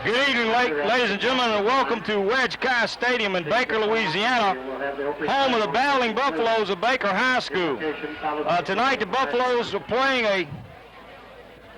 Good evening, ladies and gentlemen, and welcome to Wedge Kai Stadium in Baker, Louisiana, home of the Battling Buffaloes of Baker High School. Tonight, the Buffaloes are playing a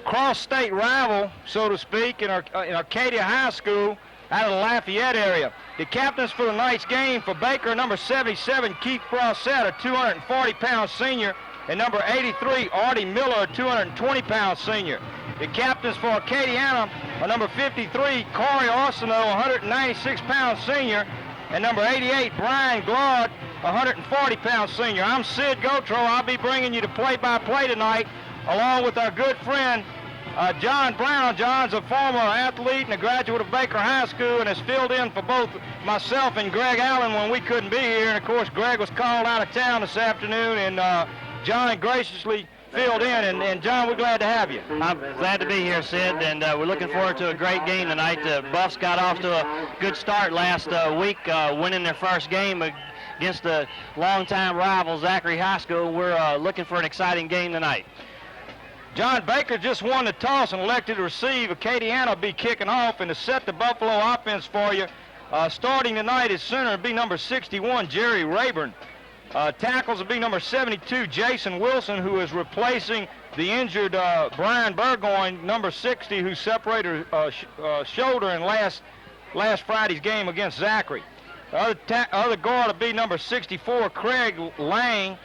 cross-state rival, so to speak, in Arcadia High School out of the Lafayette area. The captains for tonight's game for Baker, number 77, Keith Brossett, a 240-pound senior, and number 83, Artie Miller, a 220-pound senior. The captains for Acadiana are number 53, Corey Arsenault, 196-pound senior, and number 88, Brian Glod, 140-pound senior. I'm Sid Gotro. I'll be bringing you the play-by-play tonight, along with our good friend, John Brown. John's a former athlete and a graduate of Baker High School and has filled in for both myself and Greg Allen when we couldn't be here. And, of course, Greg was called out of town this afternoon, and John graciously filled in, and John, we're glad to have you. I'm glad to be here, Sid, and we're looking forward to a great game tonight. The Buffs got off to a good start last week, winning their first game against the longtime rival, Zachary High School. We're looking for an exciting game tonight. John, Baker just won the toss and elected to receive. Acadiana will be kicking off, and to set the Buffalo offense for you, starting tonight as center will be number 61, Jerry Rayburn. Tackles will be number 72, Jason Wilson, who is replacing the injured Brian Burgoyne, number 60, who separated shoulder in last Friday's game against Zachary. The other guard will be number 64, Craig Lang.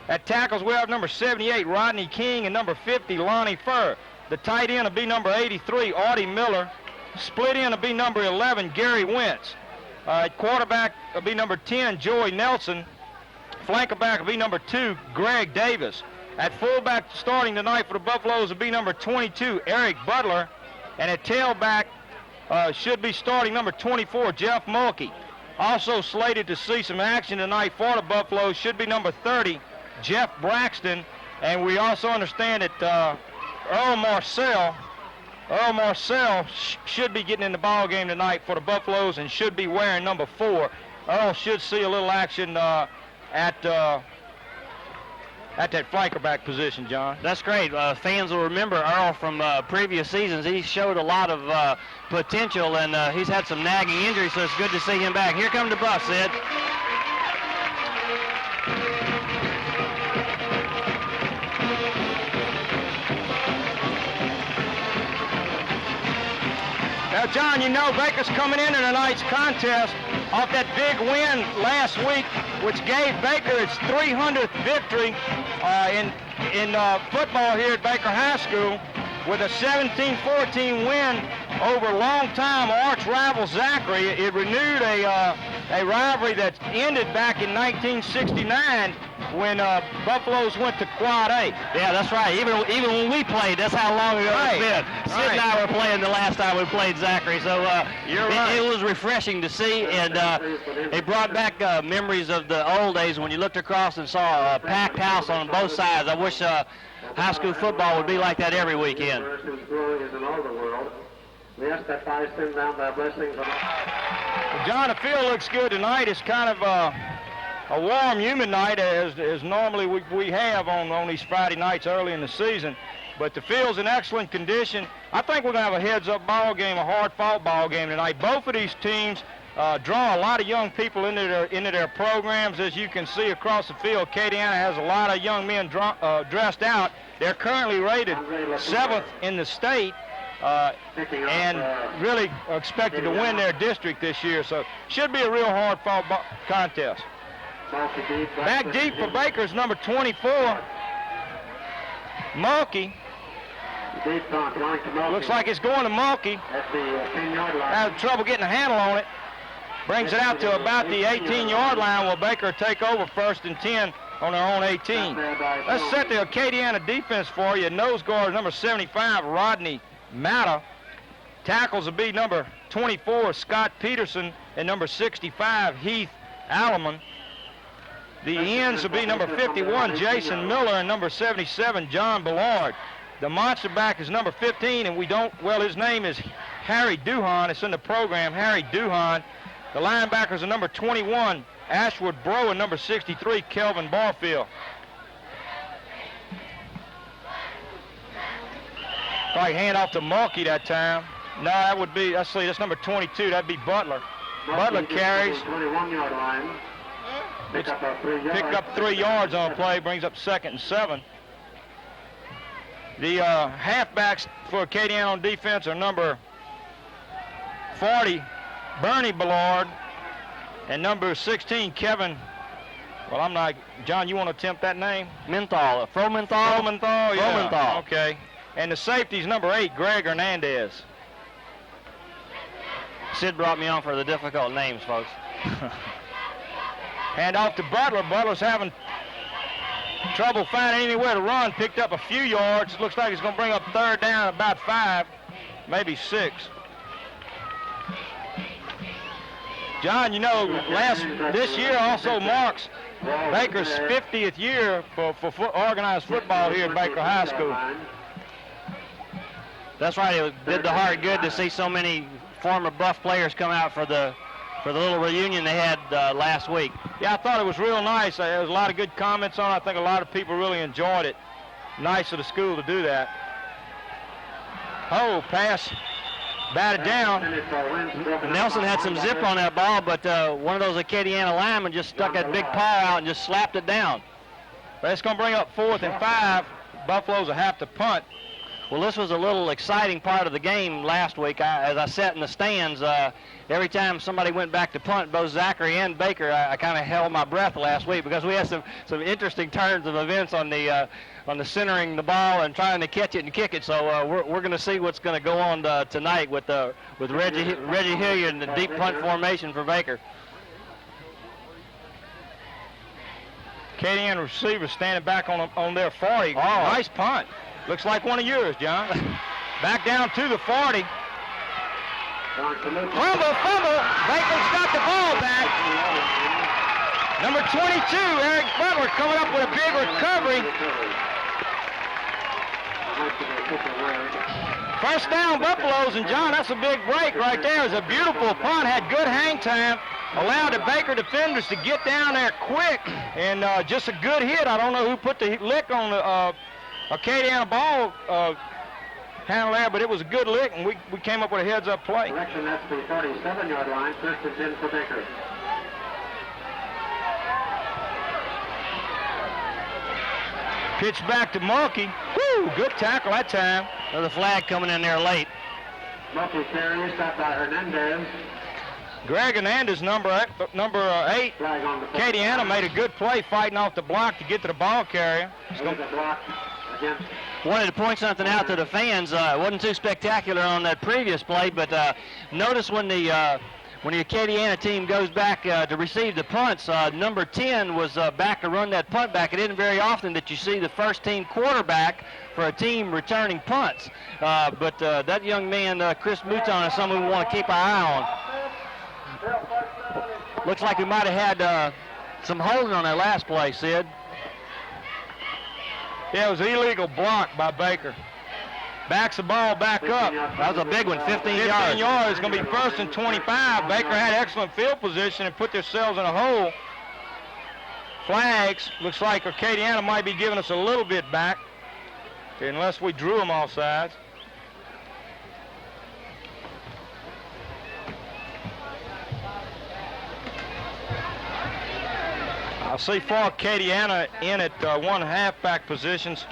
At tackles, we have number 78, Rodney King, and number 50, Lonnie Furr. The tight end will be number 83, Artie Miller. Split end will be number 11, Gary Wentz. At quarterback will be number 10, Joey Nelson. Flanker back will be number 2, Greg Davis. At fullback starting tonight for the Buffaloes will be number 22, Eric Butler. And at tailback should be starting number 24, Jeff Mulkey. Also slated to see some action tonight for the Buffaloes should be number 30, Jeff Braxton. And we also understand that Earl Marcel should be getting in the ball game tonight for the Buffaloes and should be wearing number 4. Earl should see a little action at that flanker back position, John. That's great. Fans will remember Earl from previous seasons. He showed a lot of potential, and he's had some nagging injuries, so it's good to see him back. Here come the Buffs, Sid. Now, John, you know Baker's coming into tonight's contest off that big win last week, which gave Baker its 300th victory in football here at Baker High School, with a 17-14 win over longtime arch rival Zachary. It renewed a rivalry that ended back in 1969 when Buffaloes went to Quad A. Yeah, that's right. Even when we played, that's how long ago it's been. Sid and I were playing the last time we played Zachary, so it was refreshing to see, and it brought back memories of the old days when you looked across and saw a packed house on both sides. I wish high school football would be like that every weekend. John, the field looks good tonight. It's kind of a warm, humid night, as normally we have on these Friday nights early in the season. But the field's in excellent condition. I think we're going to have a heads-up ball game, a hard-fought ball game tonight. Both of these teams draw a lot of young people into their programs. As you can see across the field, Acadiana has a lot of young men dressed out. They're currently rated 7th in the state and really expected to win their district this year. So should be a real hard-fought contest. Back deep for Baker's number 24, Mulkey. Looks like it's going to Mulkey. Having trouble getting a handle on it. Brings it out to about the 18-yard line. Will Baker take over 1st and 10 on their own 18. Let's set the Acadiana defense for you. Nose guard number 75, Rodney Matta. Tackles will be number 24, Scott Peterson, and number 65, Heath Alleman. The ends will be number 51, Jason Miller, and number 77, John Ballard. The monster back is number 15, and his name is Harry Duhan. It's in the program, Harry Duhan. The linebackers are number 21, Ashwood Bro, and number 63, Kelvin Barfield. Probably hand off to Mulkey that time. No, that would be, let's see, that's number 22. That'd be Butler. Butler carries. 21-yard line. Pick up 3 yards on play, brings up 2nd and 7. The halfbacks for Acadiana on defense are number 40, Bernie Ballard, and number 16, Kevin. Well, I'm not. John, you want to attempt that name? Menthol. Fromenthal? Fromenthal, yeah. Fromenthal. Okay. And the safety's number 8, Greg Hernandez. Sid brought me on for the difficult names, folks. Hand off to Butler. Butler's having trouble finding anywhere to run. Picked up a few yards. Looks like he's going to bring up 3rd down, about 5, maybe 6. John, you know, this year also marks Baker's 50th year for organized football here at Baker High School. That's right. It did the heart good to see so many former Buff players come out for the little reunion they had last week. Yeah, I thought it was real nice. There was a lot of good comments on it. I think a lot of people really enjoyed it. Nice of the school to do that. Oh, pass. Batted down. Nelson had some zip on that ball, but one of those Acadiana linemen just stuck that big paw out and just slapped it down. But it's going to bring up 4th and 5. Buffaloes will have to punt. Well, this was a little exciting part of the game last week. As I sat in the stands, every time somebody went back to punt, both Zachary and Baker, I kind of held my breath last week because we had some interesting turns of events on the centering the ball and trying to catch it and kick it. So we're going to see what's going to go on tonight with Reggie Hilliard in the deep punt formation for Baker. Acadiana receivers standing back on their 40. Oh, nice punt. Looks like one of yours, John. Back down to the 40. Fumble. Baker's got the ball back. Number 22, Eric Butler, coming up with a big recovery. First down, Buffaloes, and John, that's a big break right there. It's a beautiful punt, had good hang time, allowed the Baker defenders to get down there quick, and just a good hit. I don't know who put the lick on the Acadiana ball handle there, but it was a good lick, and we came up with a heads-up play. Correction, that's the 47-yard line, 1st and 10 for Baker. Pitch back to Mulkey. Woo, good tackle that time. Another flag coming in there late. Mulkey carry, stopped by Hernandez. Greg Hernandez, number 8. Acadiana made a good play fighting off the block to get to the ball carrier. Wanted to point something out to the fans. It wasn't too spectacular on that previous play, but notice when the Acadiana team goes back to receive the punts, number 10 was back to run that punt back. It isn't very often that you see the first team quarterback for a team returning punts. But that young man, Chris Mouton, is someone we want to keep our eye on. Looks like we might have had some holding on that last play, Sid. Yeah, it was an illegal block by Baker. Backs the ball back up. That was a big one, 15 yards. 15 yards. It's going to be 1st and 25. Baker had excellent field position and put themselves in a hole. Flags. Looks like Acadiana might be giving us a little bit back, unless we drew them off sides. I'll see for Acadiana in at one halfback positions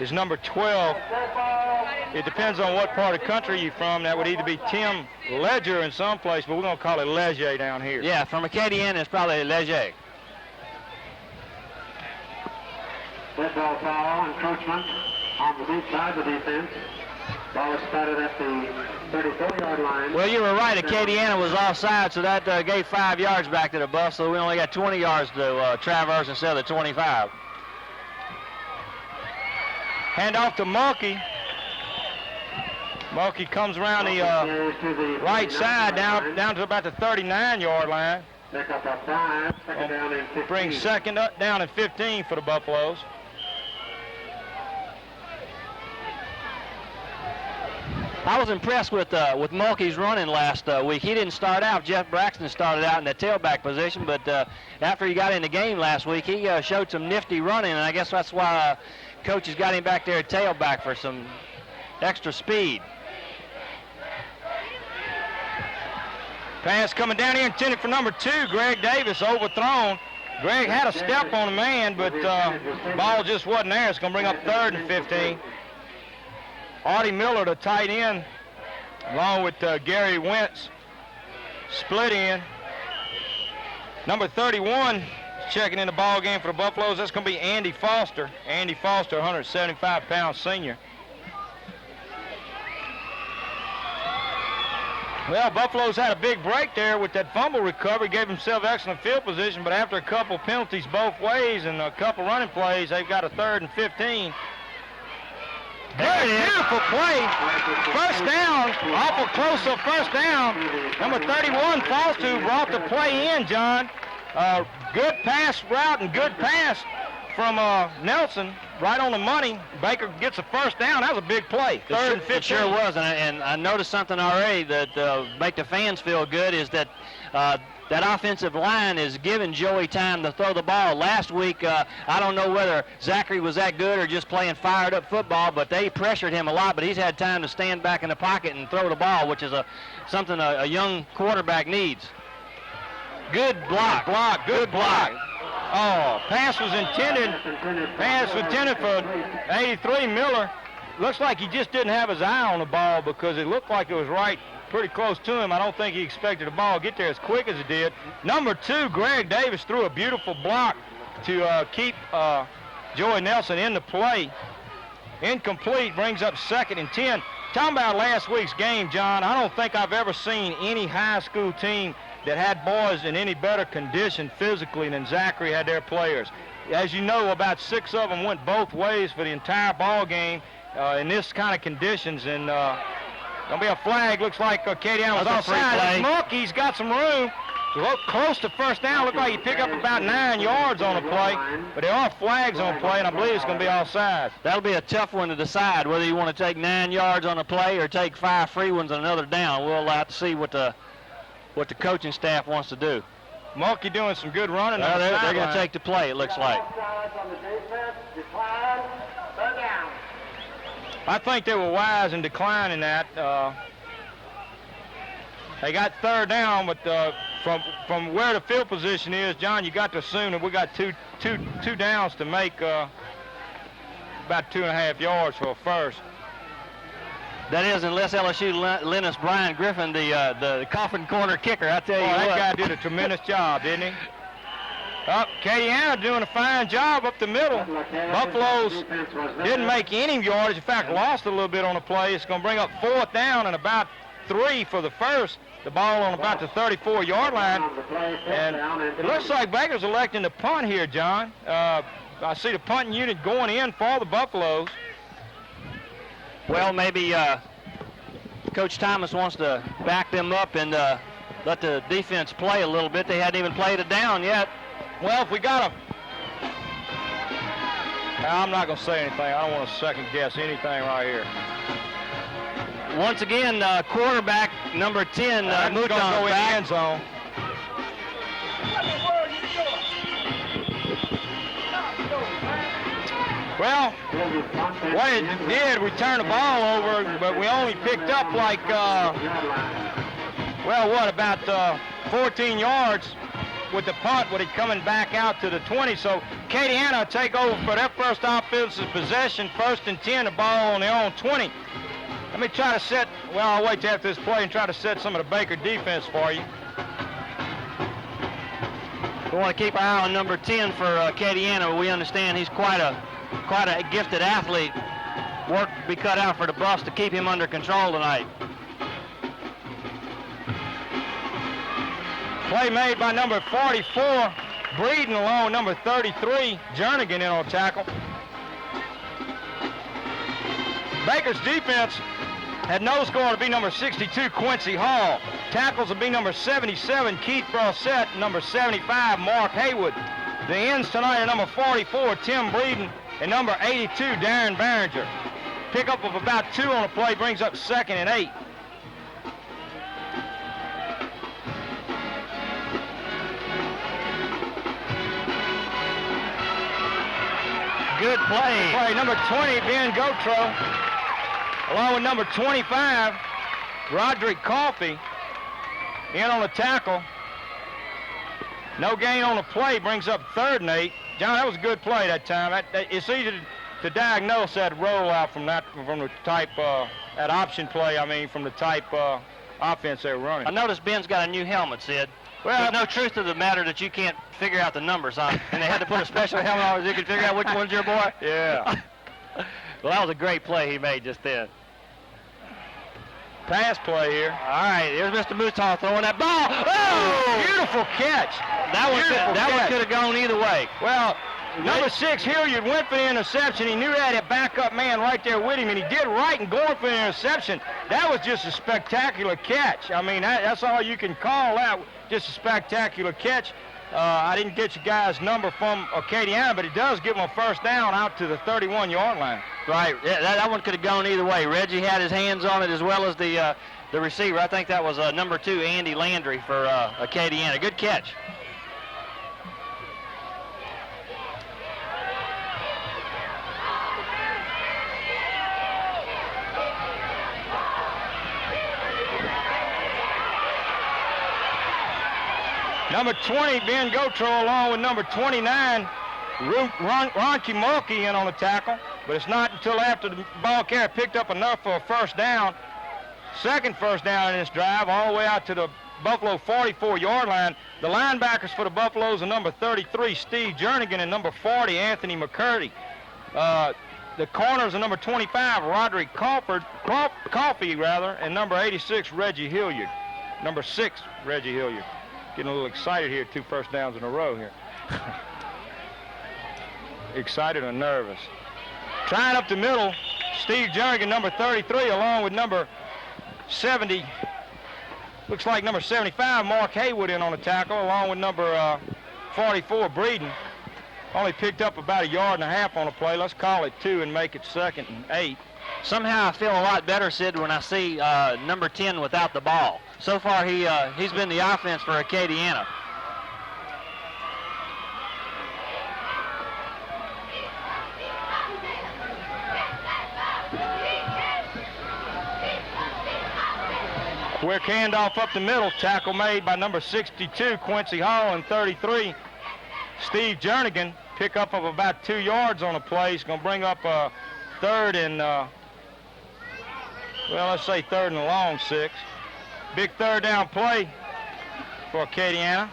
is number 12. It depends on what part of the country you're from. That would either be Tim Ledger in some place, but we're going to call it Leger down here. Yeah, from Acadiana, it's probably Leger. Football foul, encroachment on the deep side of the defense. Ball is started at the 34-yard line. Well, you were right. Acadiana was offside, so that gave 5 yards back to the Buffs, so we only got 20 yards to traverse instead of the 25. Hand off to Mulkey. Mulkey comes around the right side down to about the 39-yard line. Back up at 5, second down and 15. Brings second down and 15 for the Buffaloes. I was impressed with Mulkey's running last week. He didn't start out. Jeff Braxton started out in that tailback position, but after he got in the game last week, he showed some nifty running, and I guess that's why coaches got him back there at tailback for some extra speed. Pass coming down here, intended for number 2, Greg Davis, overthrown. Greg had a step on a man, but ball just wasn't there. It's going to bring up 3rd and 15. Artie Miller, the tight end, along with Gary Wentz, split in. Number 31 checking in the ball game for the Buffaloes. That's going to be Andy Foster. Andy Foster, 175-pound senior. Well, Buffalo's had a big break there with that fumble recovery, gave themselves excellent field position, but after a couple penalties both ways and a couple running plays, they've got a 3rd and 15. Very beautiful play. First down, awful close to first down. Number 31, Foster, brought the play in, John. Good pass route and good pass from Nelson, right on the money. Baker gets a first down. That was a big play. 3rd and 15. It sure was, and I noticed something already that make the fans feel good is that that offensive line is giving Joey time to throw the ball. Last week, I don't know whether Zachary was that good or just playing fired-up football, but they pressured him a lot, but he's had time to stand back in the pocket and throw the ball, which is something a young quarterback needs. Good block. Good block. Oh, pass was intended for 83 Miller. Looks like he just didn't have his eye on the ball because it looked like it was right pretty close to him. I don't think he expected the ball to get there as quick as it did. Number 2, Greg Davis, threw a beautiful block to keep Joey Nelson in the play. Incomplete, brings up 2nd and 10. Talking about last week's game, John, I don't think I've ever seen any high school team that had boys in any better condition physically than Zachary had their players. As you know, about 6 of them went both ways for the entire ball game in this kind of conditions, and going to be a flag. Looks like Acadiana was offside. Monkey's got some room. Close to first down. Looked like he picked up about 9 yards on the play, but there are flags on the play, and I believe it's going to be offside. That'll be a tough one to decide whether you want to take 9 yards on a play or take 5 free ones on another down. We'll have to see what the coaching staff wants to do. Monkey doing some good running. They're going to take the play, it looks like. I think they were wise in declining that. They got 3rd down, but from where the field position is, John, you got to assume that we got two downs to make about 2.5 yards for a first. That is, unless LSU lent us Brian Griffin, the coffin corner kicker. I tell you what. That guy did a tremendous job, didn't he? Acadiana doing a fine job up the middle. Buffaloes didn't make any yardage. In fact, lost a little bit on the play. It's going to bring up 4th down and about 3 for the first. The ball on about the 34-yard line. And it looks like Baker's electing to punt here, John. I see the punting unit going in for the Buffaloes. Well, maybe Coach Thomas wants to back them up and let the defense play a little bit. They hadn't even played it down yet. Well, if we got I'm not going to say anything. I don't want to second guess anything right here. Once again, quarterback number 10, Mouton go in the end zone. Well, what it did, we turned the ball over, but we only picked up like, about 14 yards with the punt, with it coming back out to the 20. So Acadiana take over for their first offensive possession, 1st and 10, the ball on their own 20. Let me try to set, I'll wait till after this play and try to set some of the Baker defense for you. We want to keep our eye on number 10 for Acadiana. We understand he's quite a gifted athlete. Work to be cut out for the Buffs to keep him under control tonight. Play made by number 44, Breeden, along with number 33, Jernigan in on tackle. Baker's defense had nose guard to be number 62, Quincy Hall. Tackles will be number 77, Keith Brossett, number 75, Mark Haywood. The ends tonight are number 44, Tim Breeden, and number 82, Darren Barringer. Pickup of about 2 on the play brings up 2nd and 8. Good play. Number 20, Ben Gotro, along with number 25, Roderick Coffey. in on the tackle. No gain on the play, brings up 3rd and 8. John, that was a good play that time. It's easy to diagnose that rollout from the type, that option play, from the type offense they were running. I noticed Ben's got a new helmet, Sid. Well, there's no truth to the matter that you can't figure out the numbers, huh? And they had to put a special helmet on so you could figure out which one's your boy? Yeah. Well, that was a great play he made just then. Pass play here. All right, here's Mr. Mouton throwing that ball. Oh! Beautiful catch. That one could have gone either way. Well, number 6, Hilliard, went for the interception. He knew he had a backup man right there with him, and he did right in going for the interception. That was just a spectacular catch. That's all you can call that, just a spectacular catch. I didn't get you guys' number from Acadiana, but it does give them a first down out to the 31-yard line. Right. Yeah, that one could have gone either way. Reggie had his hands on it as well as the receiver. I think that was number 2, Andy Landry for Acadiana. Good catch. Number 20, Ben Gotro, along with number 29, Ronky Mulkey, in on the tackle. But it's not until after the ball carrier picked up enough for a first down. Second first down in this drive, all the way out to the Buffalo 44-yard line. The linebackers for the Buffaloes are number 33, Steve Jernigan, and number 40, Anthony McCurdy. The corners are number 25, Roderick Coffey, and number 86, Reggie Hilliard. Number 6, Reggie Hilliard. Getting a little excited here, 2 first downs in a row here. Excited or nervous. Trying up the middle, Steve Jernigan, number 33, along with number 70. Looks like number 75, Mark Haywood, in on the tackle, along with number 44, Breeden. Only picked up about 1.5 yards on the play. Let's call it 2 and make it 2nd and 8. Somehow I feel a lot better, Sid, when I see number 10 without the ball. So far, he's been the offense for Acadiana. Quick handoff up the middle. Tackle made by number 62, Quincy Hall, and 33, Steve Jernigan. Pick up of about 2 yards on the play. He's going to bring up a 3rd and, let's say 3rd and a long 6. Big 3rd down play for Acadiana.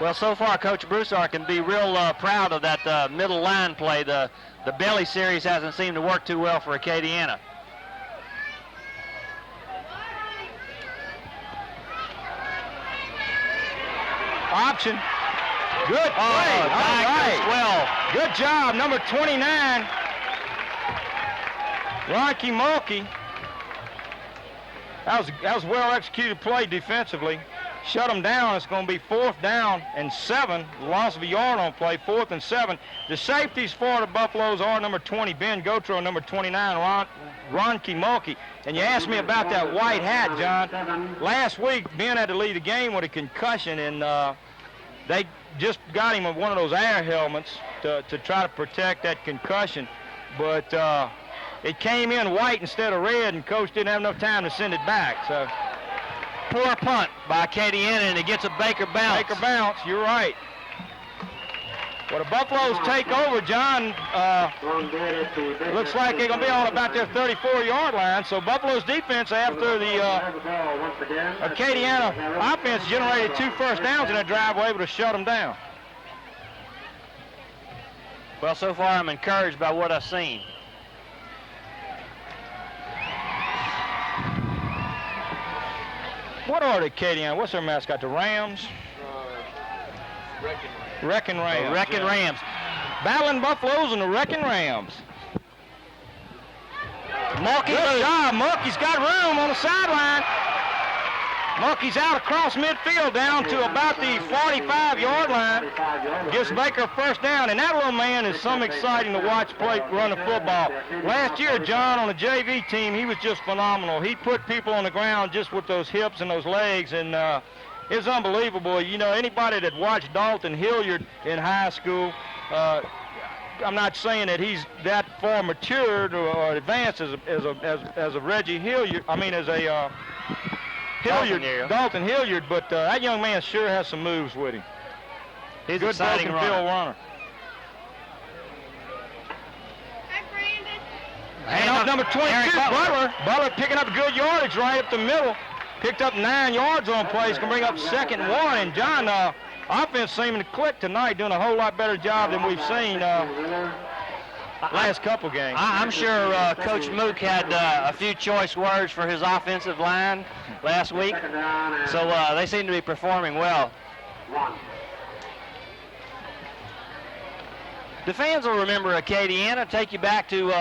Well, so far, Coach Broussard can be real proud of that middle line play. The belly series hasn't seemed to work too well for Acadiana. Option. Good play. All right. Well, good job. Number 29, Ronky Mulkey. That was well executed play defensively. Shut them down. It's going to be 4th down and 7. Loss of a yard on play, 4th and 7. The safeties for the Buffaloes are number 20, Ben Gotro, and number 29, Ronky Mulkey. And you asked me about that white hat, John. Last week, Ben had to leave the game with a concussion, and they just got him one of those air helmets to try to protect that concussion. But it came in white instead of red, and Coach didn't have enough time to send it back. So poor punt by Acadiana, and it gets a Baker bounce. Baker bounce, you're right. Well, the Buffaloes take over, John. Looks like they're going to be on about their 34-yard line. So Buffalo's defense, after the Acadiana offense generated 2 first downs in that drive, were able to shut them down. Well, so far I'm encouraged by what I've seen. What are the Acadiana? What's their mascot? The Rams? Wreckin Rams. Wreckin Rams. Battling Buffaloes and the Wreckin Rams. Mulkey. Good job. Mulkey's got room on the sideline. Mulkey's out across midfield down to about the 45-yard line. Gives Baker a first down, and that little man is some exciting to watch play run the football. Last year, John, on the JV team, he was just phenomenal. He put people on the ground just with those hips and those legs, and it was unbelievable. You know, anybody that watched Dalton Hilliard in high school, I'm not saying that he's that far matured or advanced as a Reggie Hilliard. I mean, as a Dalton Hilliard, but that young man sure has some moves with him. He's good exciting broken field runner. And off number 22, Butler. Butler picking up good yardage right up the middle. Picked up 9 yards on play. He's going to bring up 2nd and 1. And John, offense seeming to click tonight, doing a whole lot better job than we've seen last couple games. I'm sure Coach Mook had a few choice words for his offensive line last week. So they seem to be performing well. The fans will remember Acadiana. Take you back to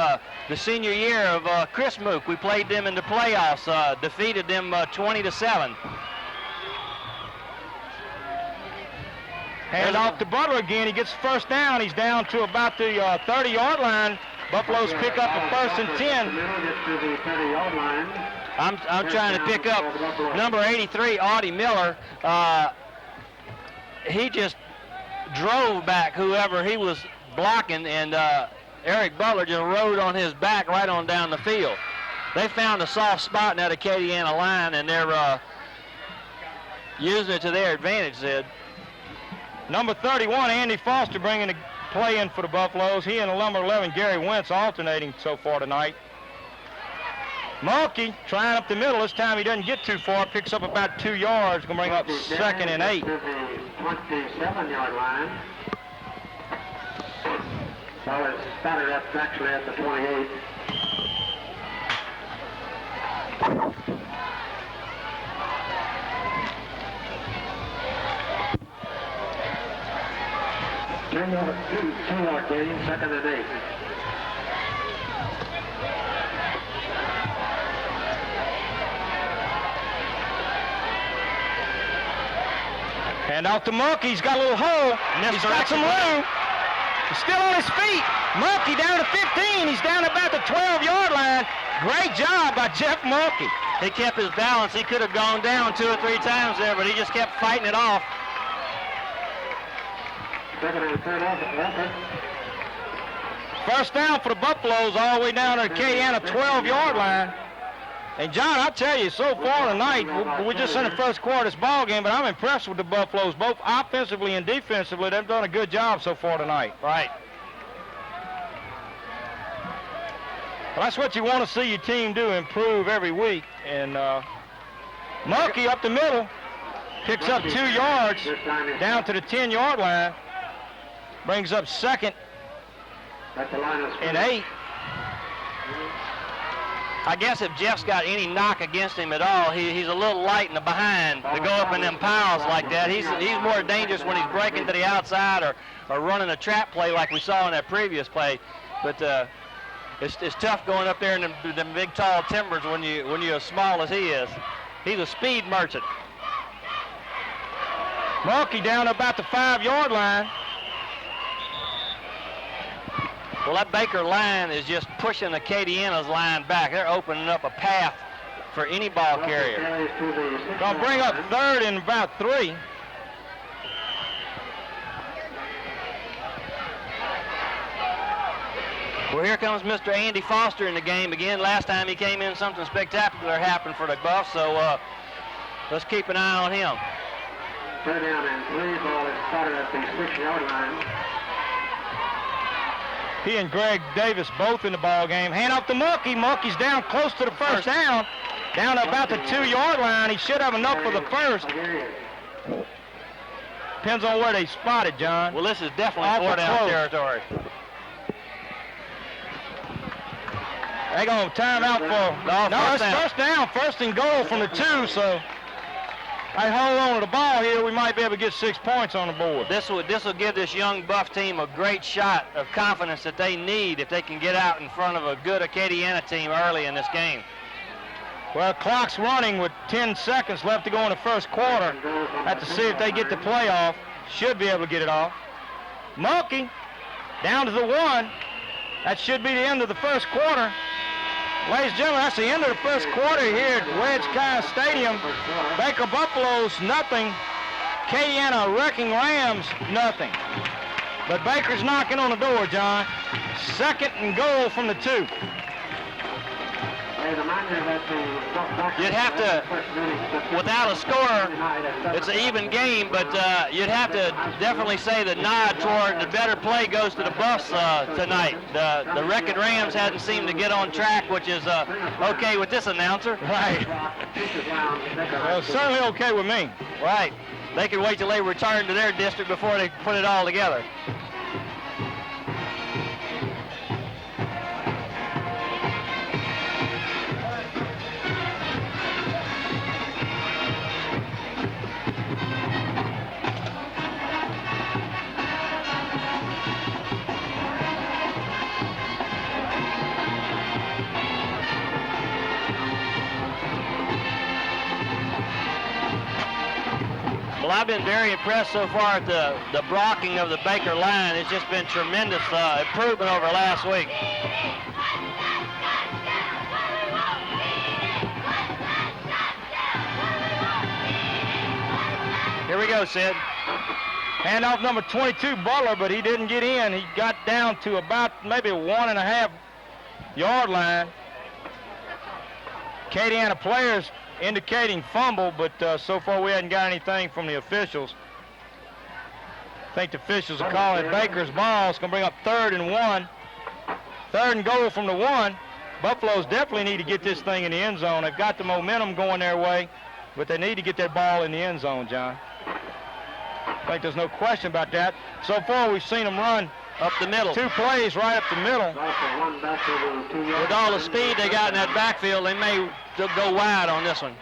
the senior year of Chris Mook. We played them in the playoffs, defeated them 20-7. Hand off to Butler again. He gets first down. He's down to about the 30-yard line. Buffaloes pick up a 1st and 10. I'm trying to pick up number 83, Audie Miller. He just drove back whoever he was blocking, and Eric Butler just rode on his back right on down the field. They found a soft spot in that Acadiana line, and they're using it to their advantage, Sid. Number 31, Andy Foster, bringing the play in for the Buffaloes. He and the number 11, Gary Wentz, alternating so far tonight. Mulkey trying up the middle. This time he doesn't get too far. Picks up about 2 yards. Going to bring up 2nd and 8. 27-yard line. So it's started up actually at the 28. Two-yard gain, 2nd and 8. Hand out to Mulkey. He's got a little hole. He's got some room. He's still on his feet. Mulkey down to 15. He's down about the 12-yard line. Great job by Jeff Mulkey. He kept his balance. He could have gone down 2 or 3 times there, but he just kept fighting it off. 2nd and 3rd effort. First down for the Buffaloes all the way down to Acadiana 12-yard line. And John, I'll tell you, so far tonight, we're just in the first quarter of this ball game, but I'm impressed with the Buffaloes, both offensively and defensively. They've done a good job so far tonight. Right. Well, that's what you want to see your team do, improve every week. And Mulkey up the middle, picks up 2 yards down to the 10-yard line, brings up 2nd and 8. I guess if Jeff's got any knock against him at all, he's a little light in the behind to go up in them piles like that. He's more dangerous when he's breaking to the outside or running a trap play like we saw in that previous play. But it's tough going up there in them big tall timbers when you're as small as he is. He's a speed merchant. Mulkey down about the 5-yard line. Well, that Baker line is just pushing Acadiana's line back. They're opening up a path for any ball carrier. Going to bring up 3rd and about 3. Well, here comes Mr. Andy Foster in the game again. Last time he came in, something spectacular happened for the Buffs, so let's keep an eye on him. 3rd down and 3. Ball is started at the 6-yard line. He and Greg Davis both in the ball game. Hand off to Mulkey. Mulkey's down close to the first down. Down to about the 2-yard line. He should have enough for the first. Depends on where they spot it, John. Well, this is definitely 4-down territory. They're going to time out for... No, it's first down. 1st and goal from the 2, so... I hold on to the ball here, we might be able to get 6 points on the board. This will give this young Buff team a great shot of confidence that they need if they can get out in front of a good Acadiana team early in this game. Well, clock's running with 10 seconds left to go in the first quarter. Have to see if they get the play off. Should be able to get it off. Mulkey down to the 1. That should be the end of the first quarter. Ladies and gentlemen, that's the end of the first quarter here at Wedge Kyle Stadium. Baker Buffaloes, nothing. Acadiana Wreckin Rams, nothing. But Baker's knocking on the door, John. 2nd and goal from the 2. You'd have to, without a score, it's an even game, but you'd have to definitely say the nod toward the better play goes to the Buffs tonight. The Wreckin Rams hadn't seemed to get on track, which is okay with this announcer. Right. Well, certainly okay with me. Right. They could wait till they return to their district before they put it all together. Well, I've been very impressed so far at the blocking of the Baker line. It's just been tremendous improvement over last week. Here we go, Sid. Handoff number 22, Butler, but he didn't get in. He got down to about maybe 1.5 yard line. Acadiana players indicating fumble, but so far we hadn't got anything from the officials. I think the officials are calling it Baker's ball. It's going to bring up 3rd and 1. 3rd and goal from the 1. Buffaloes definitely need to get this thing in the end zone. They've got the momentum going their way, but they need to get that ball in the end zone, John. I think there's no question about that. So far we've seen them run up the middle. 2 plays right up the middle. With all the speed they got in that backfield, they may go wide on this one.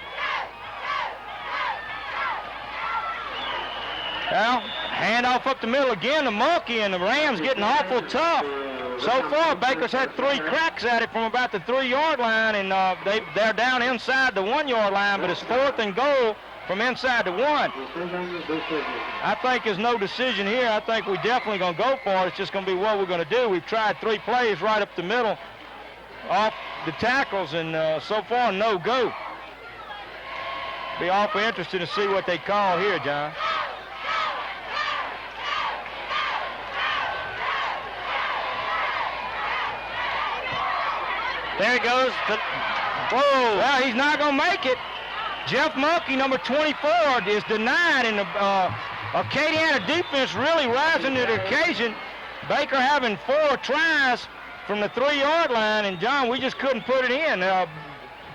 Well, handoff up the middle again. The monkey and the Rams getting awful tough. So far, Baker's had 3 cracks at it from about the 3-yard line, and they're down inside the 1-yard line, but it's 4th and goal from inside the 1. I think there's no decision here. I think we're definitely going to go for it. It's just going to be what we're going to do. We've tried 3 plays right up the middle off the tackles, and so far, no go. Be awfully interested to see what they call here, John. There he goes. Whoa! Well, he's not going to make it. Jeff Monkey, number 24, is denied, and the Acadiana defense really rising to the occasion. Baker having 4 tries from the 3-yard line, and John, we just couldn't put it in.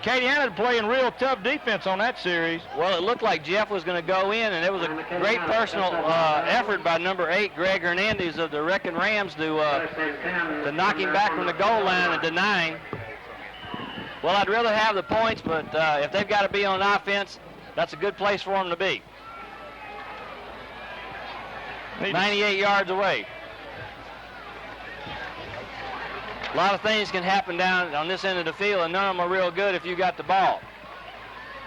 Acadiana playing real tough defense on that series. Well, it looked like Jeff was going to go in, and it was a great personal effort by number 8, Greg Hernandez of the Wreckin Rams to knock him back from the goal line and denying. Well, I'd rather have the points, but if they've got to be on offense, that's a good place for them to be. 98 yards away. A lot of things can happen down on this end of the field, and none of them are real good if you got the ball.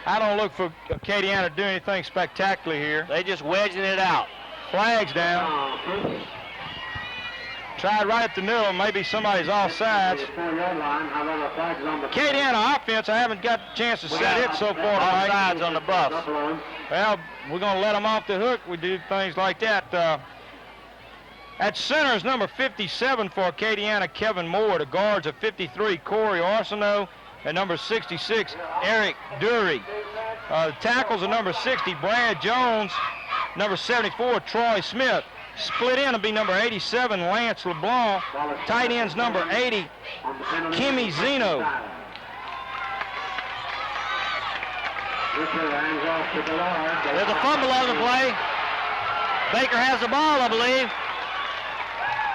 I don't look for Acadiana to do anything spectacular here. They just wedging it out. Flags down. Tried right up the middle. Maybe somebody's offsides. Acadiana offense, I haven't got a chance to see it so far tonight. Offsides on the Buffs. Well, we're going to let them off the hook. We do things like that. At center is number 57 for Acadiana, Kevin Moore. The guards are 53, Corey Arsenault, and number 66, Eric Dury. The tackles are number 60, Brad Jones, number 74, Troy Smith. Split in will be number 87, Lance LeBlanc. Tight ends number 80, Kimmy Zeno. There's a fumble on the play. Baker has the ball, I believe.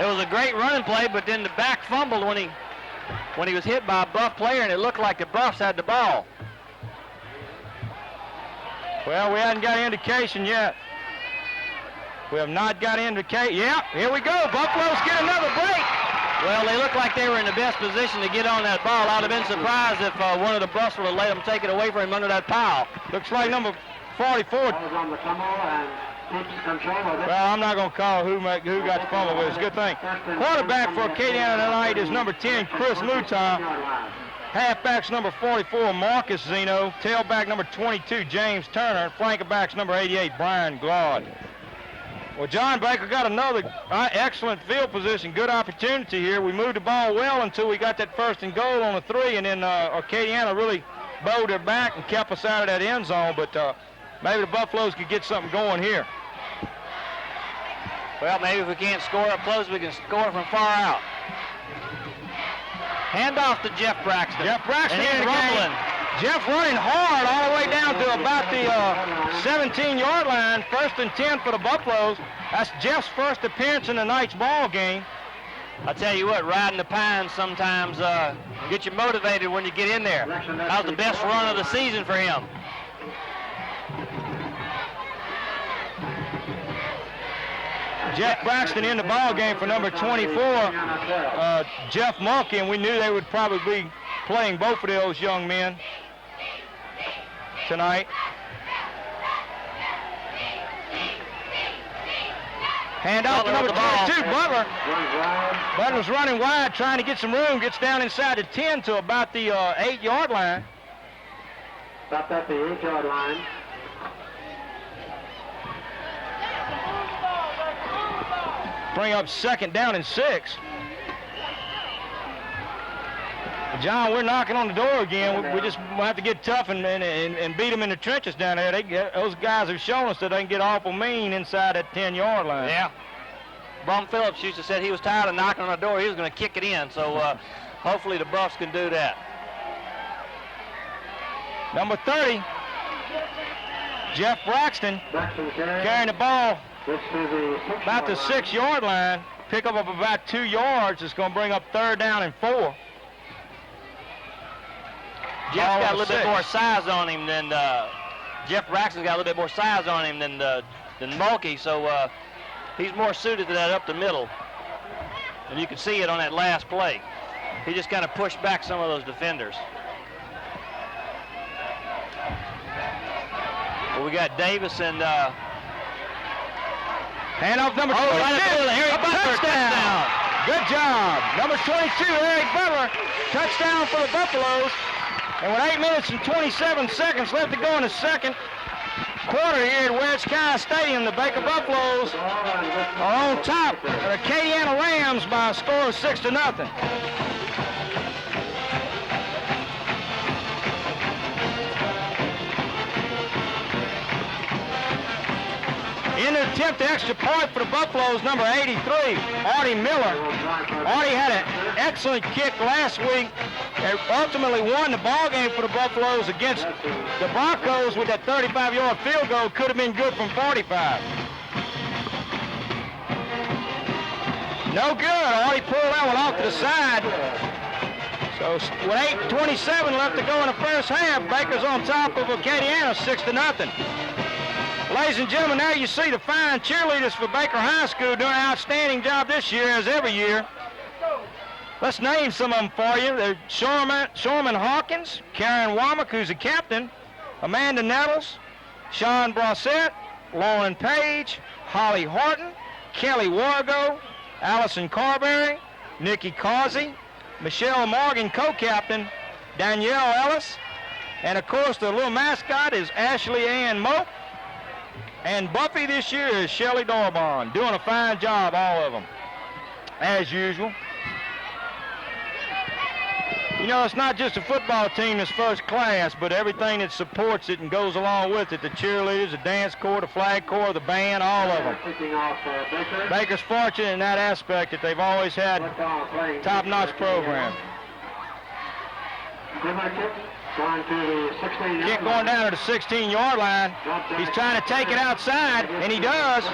It was a great running play, but then the back fumbled when he was hit by a Buff player, and it looked like the Buffs had the ball. Well, we haven't got an indication yet. We have not got indication. Yeah, here we go. Buffaloes get another break. Well, they look like they were in the best position to get on that ball. I'd have been surprised if one of the Buffs would have let them take it away from him under that pile. Looks like number 44. Well, I'm not going to call who got the fumble, but it's a good thing. Quarterback for Acadiana tonight is number 10, Chris Mouton. Halfback's number 44, Marcus Zeno. Tailback number 22, James Turner. Flanker back's number 88, Brian Glaude. Well, John Baker got another excellent field position, good opportunity here. We moved the ball well until we got that 1st and goal on a 3, and then Acadiana really bowed their back and kept us out of that end zone, but maybe the Buffaloes could get something going here. Well, maybe if we can't score up close, we can score from far out. Hand off to Jeff Braxton. Jeff Braxton and he's rumbling. Jeff running hard all the way down to about the 17-yard line. 1st and 10 for the Buffaloes. That's Jeff's first appearance in the night's ball game. I'll tell you what, riding the pines sometimes get you motivated when you get in there. That was the best run of the season for him. Jeff Braxton in the ball game for number 24, Jeff Mulkey, and we knew they would probably be playing both of those young men tonight. Hand off to number 22, Butler. Butler's running wide, trying to get some room, gets down inside the 10 to about the 8-yard line. Stopped at the 8-yard line. Bring up 2nd down and 6. John, we're knocking on the door again. We just have to get tough and beat them in the trenches down there. Those guys have shown us that they can get awful mean inside that 10-yard line. Yeah. Bum Phillips used to say he was tired of knocking on the door. He was going to kick it in. So hopefully the Buffs can do that. Number 30, Jeff Braxton carrying the ball about the 6-yard line. Pick up about 2 yards. It's going to bring up 3rd down and 4. Jeff's got a little bit more size on him than Jeff Braxton's got a little bit more size on him than Mulkey, so he's more suited to that up the middle. And you can see it on that last play. He just kind of pushed back some of those defenders. Well, we got Davis and hand off number 22. Eric Butler, touchdown. Good job. Number 22, Eric Butler, touchdown for the Buffaloes. And with 8 minutes and 27 seconds left to go in the second quarter here at West Sky Stadium, the Baker Buffaloes are on top of the Acadiana Rams by a score of 6-0. In the attempt to extra point for the Buffaloes, number 83, Artie Miller. Artie had an excellent kick last week and ultimately won the ball game for the Buffaloes against the Broncos with that 35-yard field goal. Could have been good from 45. No good. Artie pulled that one off to the side. So with 8:27 left to go in the first half, Baker's on top of Acadiana, 6-0. Ladies and gentlemen, now you see the fine cheerleaders for Baker High School doing an outstanding job this year as every year. Let's name some of them for you. They're Shorman Hawkins, Karen Womack, who's a captain, Amanda Nettles, Sean Brossett, Lauren Page, Holly Horton, Kelly Wargo, Allison Carberry, Nikki Causey, Michelle Morgan, co-captain, Danielle Ellis, and of course the little mascot is Ashley Ann Moak. And Buffy this year is Shelley Dorbon, doing a fine job, all of them, as usual. You know, it's not just a football team that's first class, but everything that supports it and goes along with it, the cheerleaders, the dance corps, the flag corps, the band, all of them. Baker's fortunate in that aspect that they've always had top-notch program. Kick going down to the 16-yard line. He's trying to take it outside, and he does.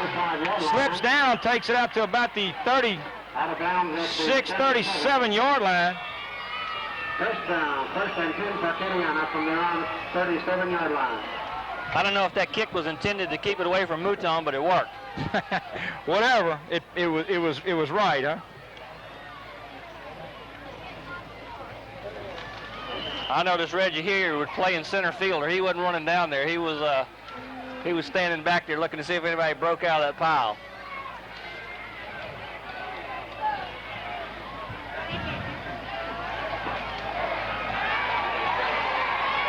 Slips down, takes it out to about the 36, 37-yard line. First down, 1st and 10 for Acadiana from their own 37-yard line. I don't know if that kick was intended to keep it away from Mouton, but it worked. Whatever, it was right, huh? I noticed Reggie here was playing center fielder. He wasn't running down there. He was standing back there looking to see if anybody broke out of that pile.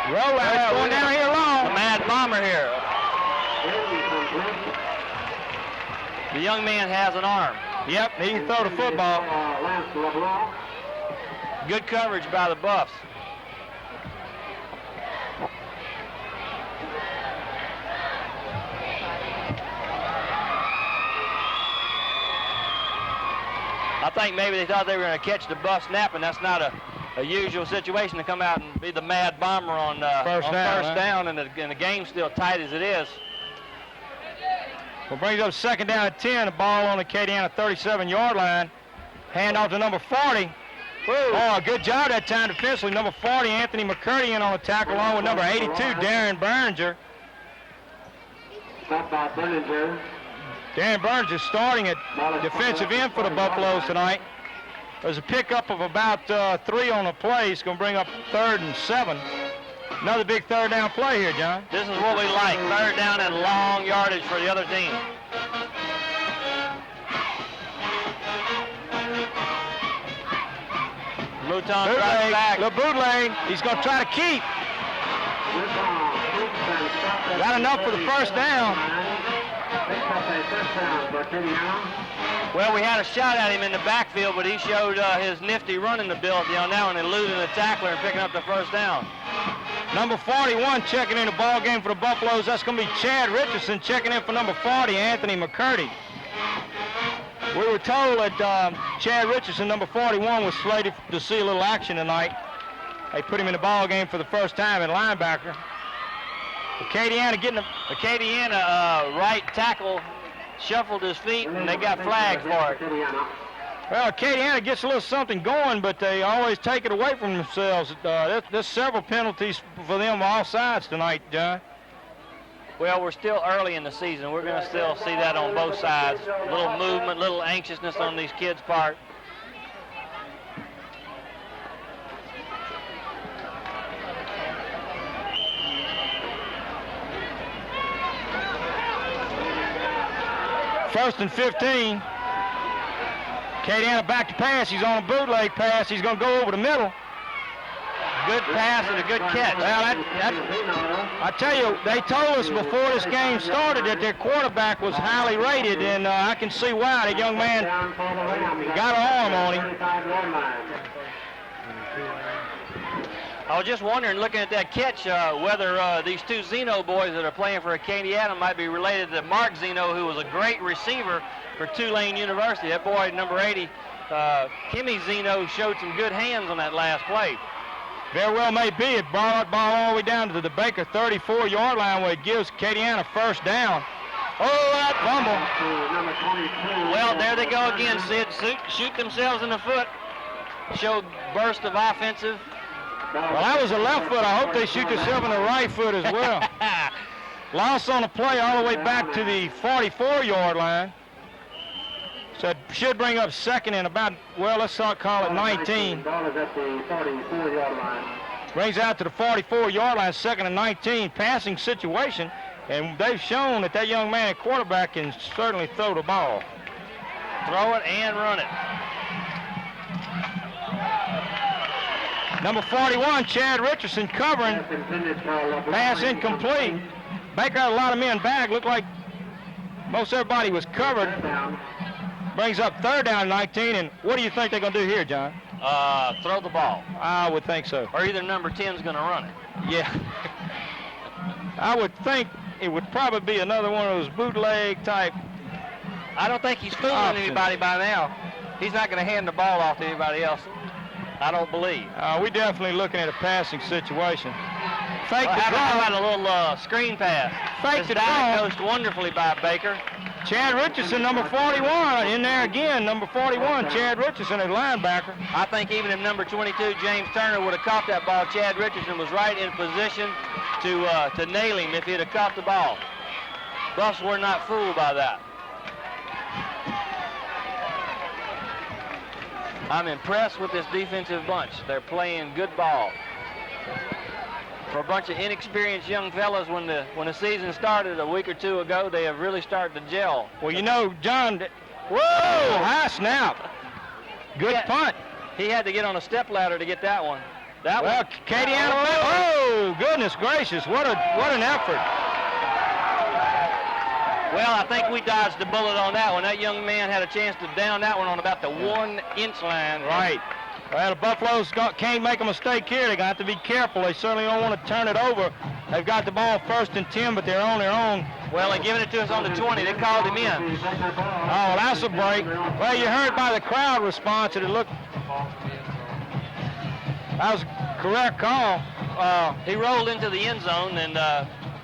Rollout going down here long. The Mad Bomber here. The young man has an arm. Yep, he can throw the football. Good coverage by the Buffs. I think maybe they thought they were going to catch the Buffs napping. That's not a usual situation to come out and be the mad bomber on first down, and the game's still tight as it is. Well, brings up second down at 10. The ball on the Acadiana 37-yard line. Hand off to number 40. Woo. Oh, good job that time defensively. Number 40, Anthony McCurdy, in on the tackle, along with number 82, Darren Berninger. Darren Burns is starting at defensive end for the Buffaloes tonight. There's a pickup of about 3 on the play. It's going to bring up 3rd and 7. Another big third down play here, John. This is what we like, third down and long yardage for the other team. Mouton drives back. The bootleg. He's going to try to keep. Got enough for the first down. Well, we had a shot at him in the backfield, but he showed his nifty running ability on that one, eluding the tackler and picking up the first down. Number 41 checking in the ball game for the Buffaloes. That's going to be Chad Richardson checking in for number 40, Anthony McCurdy. We were told that Chad Richardson, number 41, was slated to see a little action tonight. They put him in the ball game for the first time at linebacker. Acadiana getting Acadiana right tackle shuffled his feet, and they got flags for it. Well, Acadiana gets a little something going, but they always take it away from themselves. There's several penalties for them all sides tonight, John. Well, we're still early in the season. We're going to still see that on both sides. A little movement, little anxiousness on these kids' part. First and 15. Acadiana back to pass. He's on a bootleg pass. He's going to go over the middle. Good pass and a good catch. Well, I tell you, they told us before this game started that their quarterback was highly rated, and I can see why. The young man got an arm on him. I was just wondering, looking at that catch, whether these two Zeno boys that are playing for Acadiana might be related to Mark Zeno, who was a great receiver for Tulane University. That boy, number 80, Kimmy Zeno, showed some good hands on that last play. Very well may be. It brought that ball all the way down to the Baker 34-yard line, where it gives Acadiana first down. Oh, that fumble. Well, there they go again, Sid. Shoot themselves in the foot. Showed burst of offensive. Well, that was a left foot. I hope they shoot themselves in the right foot as well. Loss on the play all the way back to the 44-yard line. So it should bring up second and about, well, let's call it 19. Brings out to the 44-yard line, second and 19, passing situation. And they've shown that that young man at quarterback can certainly throw the ball. Throw it and run it. Number 41, Chad Richardson covering. Pass incomplete. Baker had a lot of men back. Looked like most everybody was covered. Brings up third down and 19. And what do you think they're going to do here, John? Throw the ball. I would think so. Or either number 10's going to run it. Yeah. I would think it would probably be another one of those bootleg type. I don't think he's fooling anybody by now. He's not going to hand the ball off to anybody else. I don't believe. We're definitely looking at a passing situation. Fake the how draw. about a little screen pass? Fake the draw. Diagnosed wonderfully by Baker. Chad Richardson, number 41, in there again. Number 41, Chad Richardson at linebacker. I think even if number 22, James Turner, would have caught that ball, Chad Richardson was right in position to nail him if he'd have caught the ball. Buffs were not fooled by that. I'm impressed with this defensive bunch. They're playing good ball. For a bunch of inexperienced young fellas, when the season started a week or two ago, they have really started to gel. Well, you know, John, whoa, high snap. Good punt. He had to get on a step ladder to get that one. Acadiana, oh, goodness gracious, what an effort. Well, I think we dodged the bullet on that one. That young man had a chance to down that one on about the 1-inch line. Right. Well, the Buffaloes can't make a mistake here. They're going to have to be careful. They certainly don't want to turn it over. They've got the ball 1st and 10, but they're on their own. Well, they're giving it to us on the 20. They called him in. Oh, that's a break. Well, you heard by the crowd response that it looked... That was a correct call. He rolled into the end zone, and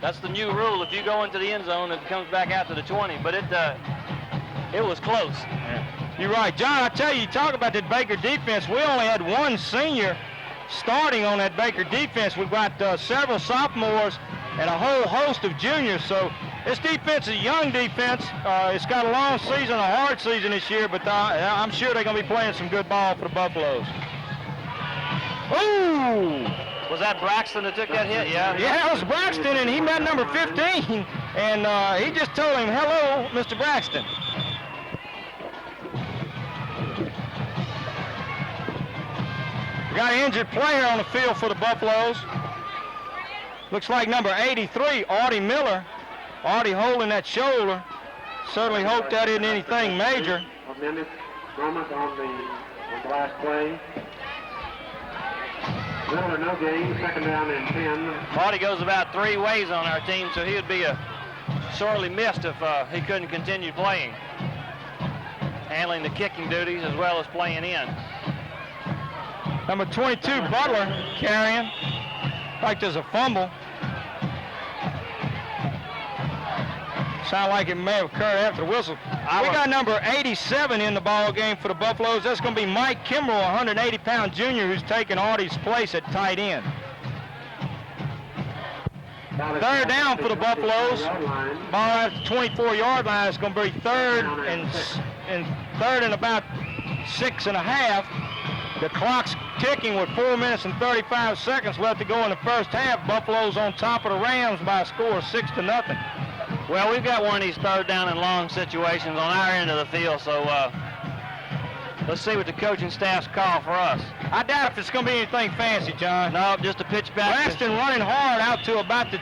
that's the new rule. If you go into the end zone, it comes back out to the 20. But it was close. Yeah. You're right. John, I tell you talk about that Baker defense. We only had one senior starting on that Baker defense. We've got several sophomores and a whole host of juniors. So this defense is a young defense. It's got a long season, a hard season this year, but I'm sure they're going to be playing some good ball for the Buffaloes. Ooh! Was that Braxton that took that hit? Yeah. Yeah, it was Braxton, and he met number 15, and he just told him, hello, Mr. Braxton. We got an injured player on the field for the Buffaloes. Looks like number 83, Artie Miller. Artie holding that shoulder. Certainly hope that isn't anything major. A minute moment on the last play. Miller, no gain, 2nd down and 10. Artie goes about 3 ways on our team, so he would be sorely missed if he couldn't continue playing. Handling the kicking duties as well as playing in. Number 22, Butler, carrying. Like there's a fumble. Sound like it may have occurred after the whistle. We got number 87 in the ball game for the Buffaloes. That's going to be Mike Kimbrell, a 180-pound junior who's taking Artie's place at tight end. 3rd down for the Buffaloes. Ball at the 24-yard line. It's going to be third and about 6.5. The clock's ticking with 4 minutes and 35 seconds left to go in the first half. Buffalo's on top of the Rams by a score of 6-0. Well, we've got one of these 3rd down and long situations on our end of the field, so let's see what the coaching staff's call for us. I doubt if it's going to be anything fancy, John. No, just a pitch back. Braxton running hard out to about the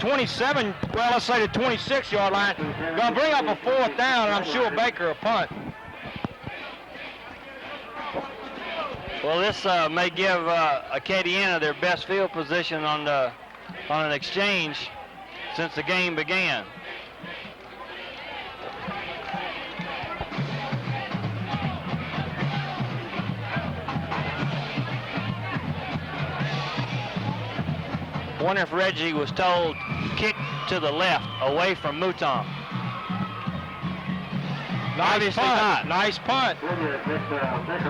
27, well, let's say the 26-yard line. Going to bring up a 4th down, and I'm sure Baker will punt. Well, this may give Acadiana their best field position on an exchange since the game began. Wonder if Reggie was told kick to the left away from Mouton. Nice punt. Nice punt. Baker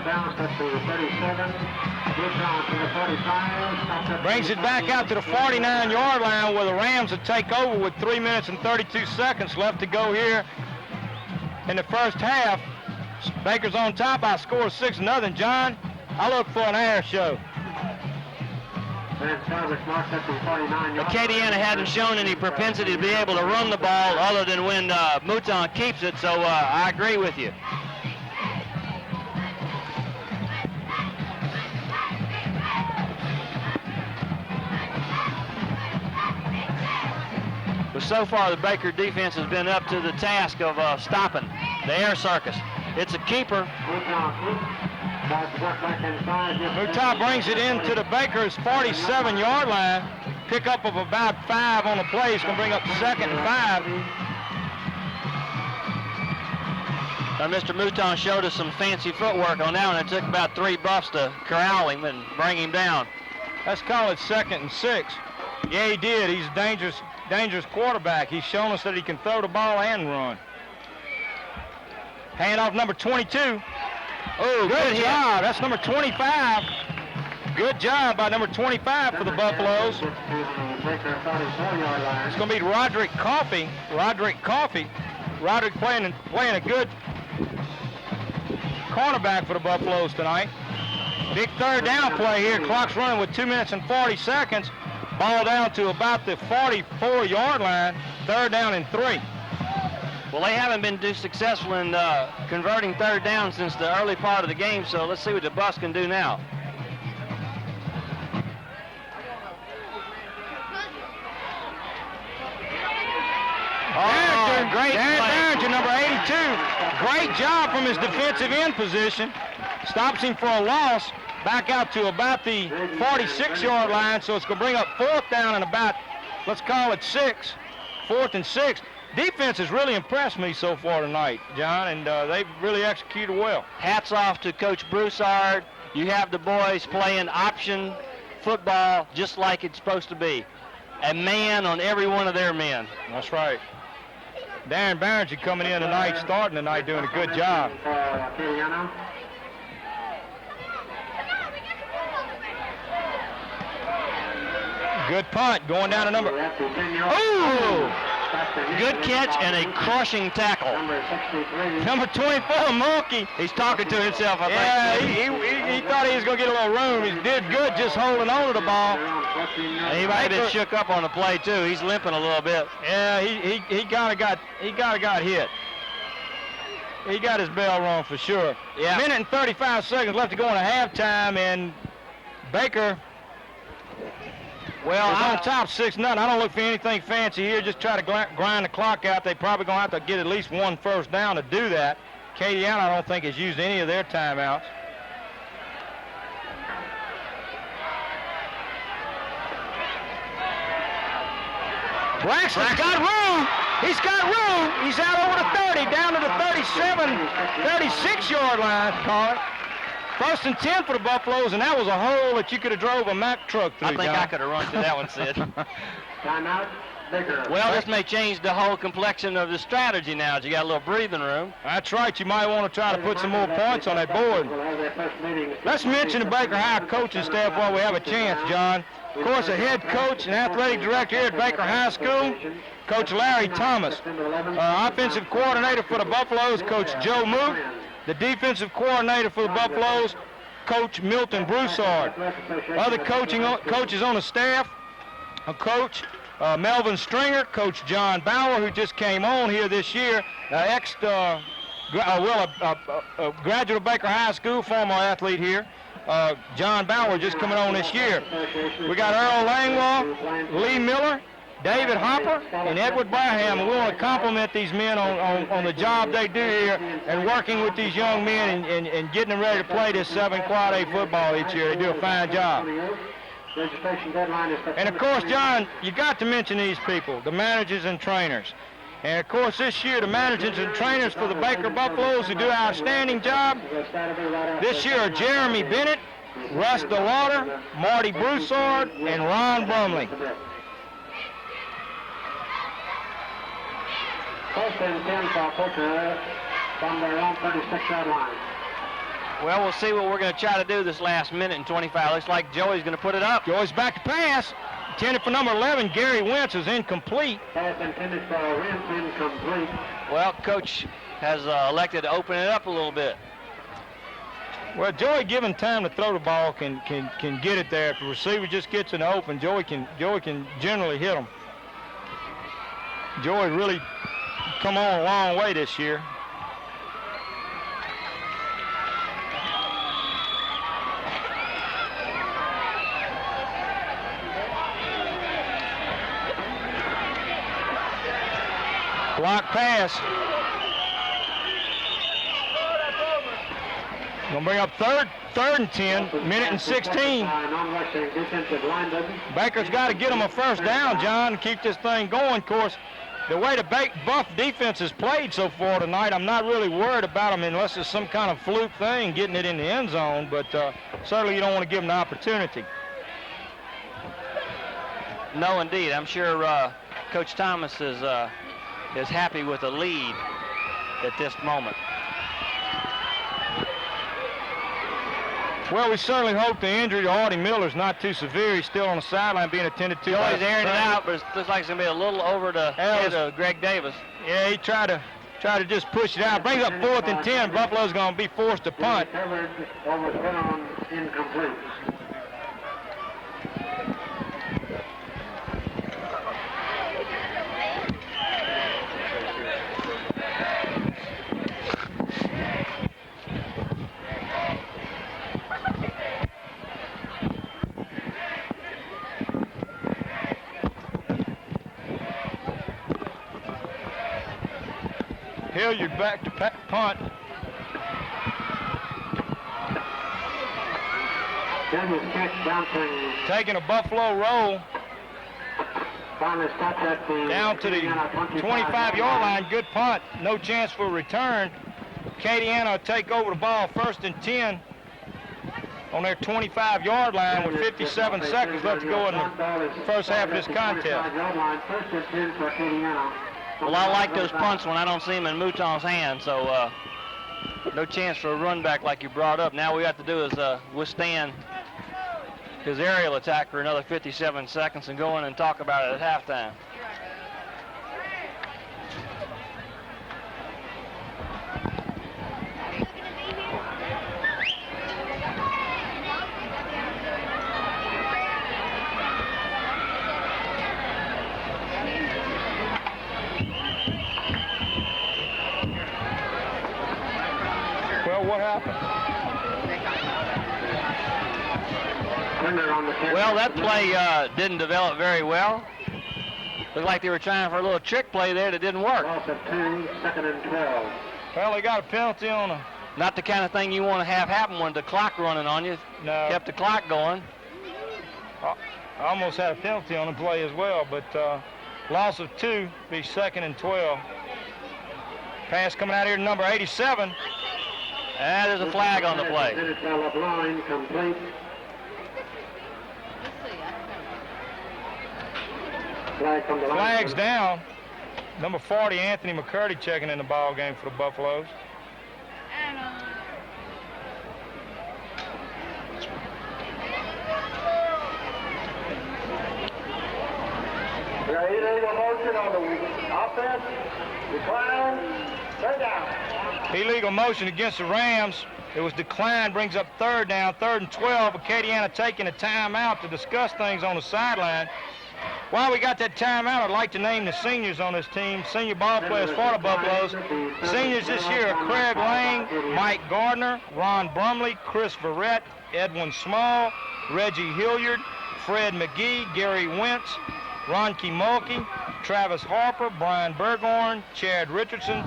bounced up to the 37. Mouton to the 45. Brings it back out to the 49-yard line where the Rams will take over with 3 minutes and 32 seconds left to go here in the first half. Baker's on top. I score 6-0. John, I look for an air show. Acadiana hadn't shown any propensity to be able to run the ball other than when Mouton keeps it, so I agree with you. But so far, the Baker defense has been up to the task of stopping the air circus. It's a keeper. Mouton brings it into the Baker's 47-yard line. Pickup of about 5 on the play. He's going to bring up 2nd and 5. Mr. Mouton showed us some fancy footwork on that one. It took about 3 buffs to corral him and bring him down. Let's call it 2nd and 6. Yeah, he did. He's a dangerous quarterback. He's shown us that he can throw the ball and run. Hand off number 22. Oh, good job. That's number 25. Good job by number 25 for the Buffaloes. It's going to be Roderick Coffey. Roderick playing a good cornerback for the Buffaloes tonight. Big 3rd down play here. Clock's running with 2 minutes and 40 seconds. Ball down to about the 44-yard line. 3rd down and 3. Well, they haven't been too successful in converting 3rd down since the early part of the game, so let's see what the Buffs can do now. Oh, Great Darren play. Barringer, number 82. Great job from his defensive end position. Stops him for a loss. Back out to about the 46-yard line, so it's going to bring up 4th down and about, let's call it 6. 4th and 6. Defense has really impressed me so far tonight, John, and they've really executed well. Hats off to Coach Broussard. You have the boys playing option football just like it's supposed to be. A man on every one of their men. That's right. Darren Barringer coming in tonight, starting tonight, doing a good job. Good punt, going down to number... Ooh! Good catch and a crushing tackle. Number 24, Monkey. He's talking to himself, I think. Yeah, he thought he was going to get a little room. He did good just holding on to the ball. He might have been shook up on the play, too. He's limping a little bit. Yeah, he kind of got hit. He got his bell rung for sure. Yeah. Minute and 35 seconds left to go into halftime, and Baker... Well, on top 6-0. I don't look for anything fancy here. Just try to grind the clock out. They probably going to have to get at least 1 first down to do that. Acadiana, I don't think, has used any of their timeouts. Braxton's got room. He's got room. He's out over the 30, down to the 36-yard line, Carl. 1st and 10 for the Buffaloes, and that was a hole that you could have drove a Mack truck through. I think John. I could have run through that one, Sid. Timeout. Baker. Well, this may change the whole complexion of the strategy now. You got a little breathing room. That's right. You might want to try to put some more points on that board. Let's mention the Baker High coaching staff while we have a chance, John. Of course, the head coach and athletic director here at Baker High School, Coach Larry Thomas. Offensive coordinator for the Buffaloes, Coach Joe Mook. The defensive coordinator for the Buffaloes, Coach Milton Broussard. Other coaches on the staff, Coach Melvin Stringer, Coach John Bauer, who just came on here this year, a graduate of Baker High School, former athlete here. John Bauer just coming on this year. We got Earl Langlaw, Lee Miller, David Hopper, and Edward Barham. We want to compliment these men on the job they do here and working with these young men and getting them ready to play this 7 Quad A football each year. They do a fine job. And of course, John, you got to mention these people, the managers and trainers. And of course, this year, the managers and trainers for the Baker Buffaloes who do an outstanding job this year are Jeremy Bennett, Russ DeLauder, Marty Broussard, and Ron Brumley. First and 10 for Baker from their own 36-yard line. Well, we'll see what we're going to try to do this last minute and 25. Looks like Joey's going to put it up. Joey's back to pass. Intended for number 11, Gary Wentz, is incomplete. Pass intended for Wentz, incomplete. Well, Coach has elected to open it up a little bit. Well, Joey, given time to throw the ball, can get it there. If the receiver just gets it open, Joey can generally hit him. Joey really come on a long way this year. Block pass. Gonna bring up third and 10, minute and 16. Baker's got to get them a first down, John, to keep this thing going. Of course, the way the Buff defense has played so far tonight, I'm not really worried about them unless it's some kind of fluke thing getting it in the end zone, but certainly you don't want to give them the opportunity. No, indeed. I'm sure Coach Thomas is happy with the lead at this moment. Well, we certainly hope the injury to Artie Miller is not too severe. He's still on the sideline being attended to. Joey's airing it out, but it looks like it's going to be a little over the head of Greg Davis. Yeah, he tried to just push it out. Brings up 4th and 10. Buffalo's going to be forced to punt. Incomplete. Hilliard back to punt. Hilliard's kick bouncing. Taking a Buffalo roll. Finally stopped at the Down to the 25-yard line. Good punt. No chance for a return. Acadiana will take over the ball 1st and 10 on their 25-yard line with 57 seconds left to go in the first half of this contest. Well, I like those punts when I don't see them in Mouton's hand, so no chance for a run back like you brought up. Now we have to do is withstand his aerial attack for another 57 seconds and go in and talk about it at halftime. Well, what happened? Well, that play didn't develop very well. Looked like they were trying for a little trick play there that didn't work. Loss of 2, 2nd and 12. Well, they got a penalty on a... Not the kind of thing you want to have happen when the clock running on you. No. Kept the clock going. I almost had a penalty on the play as well, but loss of 2, be 2nd and 12. Pass coming out here to number 87. And there's a flag on the play. Line complete. Flag from the line. Flags down. Number 40, Anthony McCurdy, checking in the ball game for the Buffaloes. Illegal motion on the offense. Decline. Third down. Illegal motion against the Rams. It was declined, brings up 3rd down, 3rd and 12. Acadiana taking a timeout to discuss things on the sideline. While we got that timeout, I'd like to name the seniors on this team, senior ball players for the Buffaloes. Seniors this year are Craig Lang, Mike Gardner, Ron Brumley, Chris Verrett, Edwin Small, Reggie Hilliard, Fred McGee, Gary Wentz, Ron Mulkey, Travis Harper, Brian Berghorn, Chad Richardson,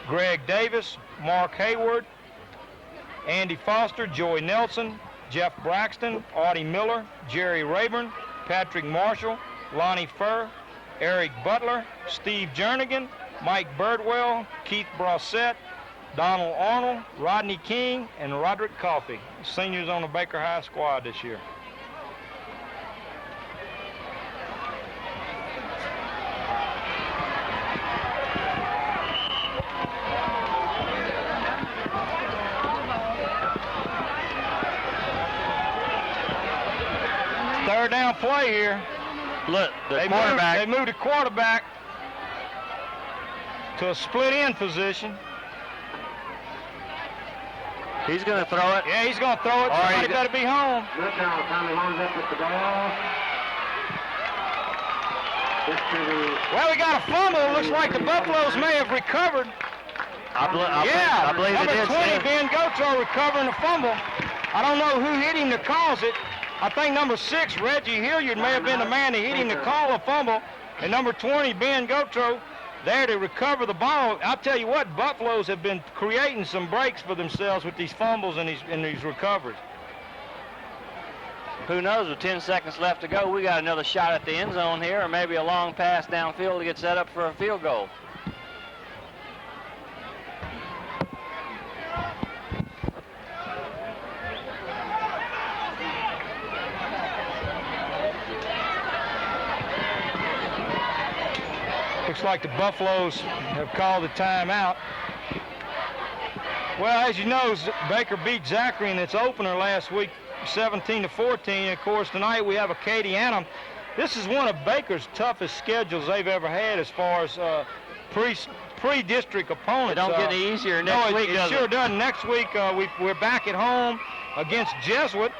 Greg Davis, Mark Hayward, Andy Foster, Joey Nelson, Jeff Braxton, Audie Miller, Jerry Rayburn, Patrick Marshall, Lonnie Furr, Eric Butler, Steve Jernigan, Mike Birdwell, Keith Brossett, Donald Arnold, Rodney King, and Roderick Coffey, seniors on the Baker High squad this year. Third down play here. Look, the quarterback. They moved the quarterback to a split end position. He's going to throw it. Yeah, he's going to throw it. Somebody better be home. Mouton finally lines up with the ball. Well, we got a fumble. Looks like the Buffaloes may have recovered. I believe number it is. 20, Ben Goto, recovering the fumble. I don't know who hit him to cause it. I think number 6, Reggie Hilliard, may have been the man that hit him to call a fumble. And number 20, Ben Goto, there to recover the ball. I'll tell you what, Buffaloes have been creating some breaks for themselves with these fumbles and these recoveries. Who knows, with 10 seconds left to go, we got another shot at the end zone here, or maybe a long pass downfield to get set up for a field goal. Looks like the Buffaloes have called a timeout. Well, as you know, Baker beat Zachary in its opener last week, 17-14. And of course, tonight we have Acadiana. This is one of Baker's toughest schedules they've ever had as far as pre-district opponents. It don't get any easier next week, does it? Sure doesn't. Next week, we're back at home against Jesuit,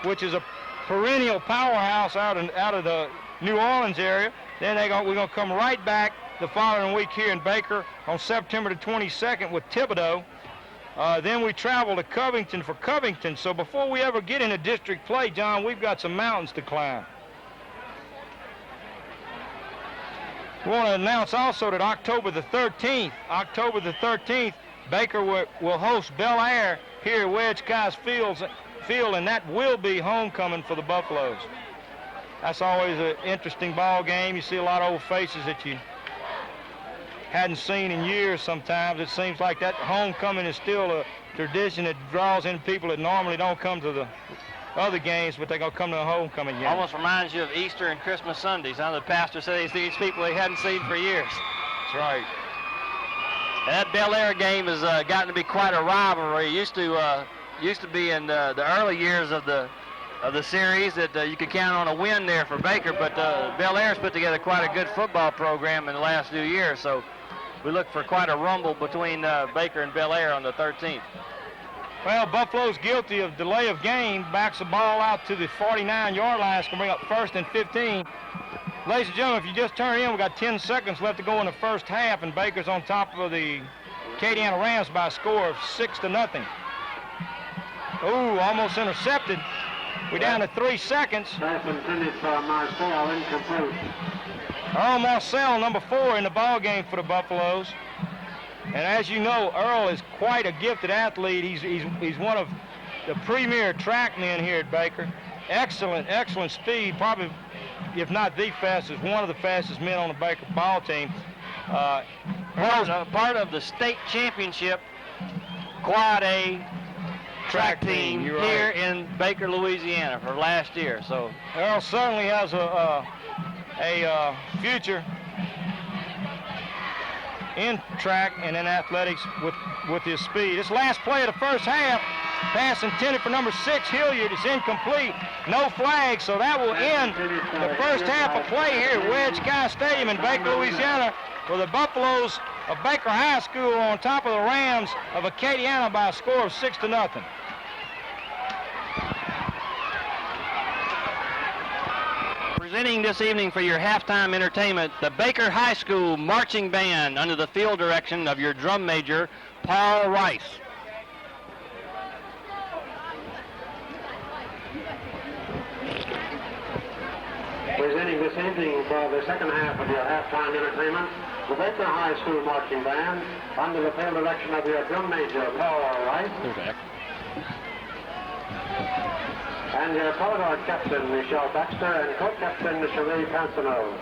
which is a perennial powerhouse out of the New Orleans area. Then we're going to come right back the following week here in Baker on September the 22nd with Thibodaux. Then we travel to Covington for Covington. So before we ever get into district play, John, we've got some mountains to climb. We want to announce also that October the 13th, Baker will host Bel Air here at Wedge Kies Field, and that will be homecoming for the Buffaloes. That's always an interesting ball game. You see a lot of old faces that you hadn't seen in years sometimes. It seems like that homecoming is still a tradition that draws in people that normally don't come to the other games, but they're going to come to the homecoming game. Almost reminds you of Easter and Christmas Sundays. Huh? The pastor said he sees people he hadn't seen for years. That's right. That Bel Air game has gotten to be quite a rivalry. Used to be in the early years of the series that you could count on a win there for Baker, but Bel Air's put together quite a good football program in the last few years, so we look for quite a rumble between Baker and Bel Air on the 13th. Well, Buffalo's guilty of delay of game, backs the ball out to the 49-yard line. It's going to bring up 1st and 15. Ladies and gentlemen, if you just turn in, we've got 10 seconds left to go in the first half, and Baker's on top of the Acadiana Rams by a score of 6-0. Ooh, almost intercepted. We're down to 3 seconds. Pass intended for Marcel, incomplete. Earl Marcel, number 4 in the ball game for the Buffaloes. And as you know, Earl is quite a gifted athlete. He's one of the premier track men here at Baker. Excellent speed, probably, if not the fastest, one of the fastest men on the Baker ball team. Part of the state championship Quad A track team here in Baker, Louisiana for last year. So Earl certainly has a future in track and in athletics with his speed. This last play of the first half, pass intended for number 6, Hilliard, is incomplete. No flag, so that will end the first half of play here at Wedge Kies Stadium in Baker, Louisiana, for the Buffaloes of Baker High School on top of the Rams of Acadiana by a score of 6-0. Presenting this evening for your halftime entertainment, the Baker High School Marching Band under the field direction of your drum major, Paul Rice. Presenting this evening for the second half of your halftime entertainment, the Baker High School Marching Band under the field direction of your drum major, Paul Rice. And your color guard captain, Michelle Baxter, and co-captain, Cherie Pansano.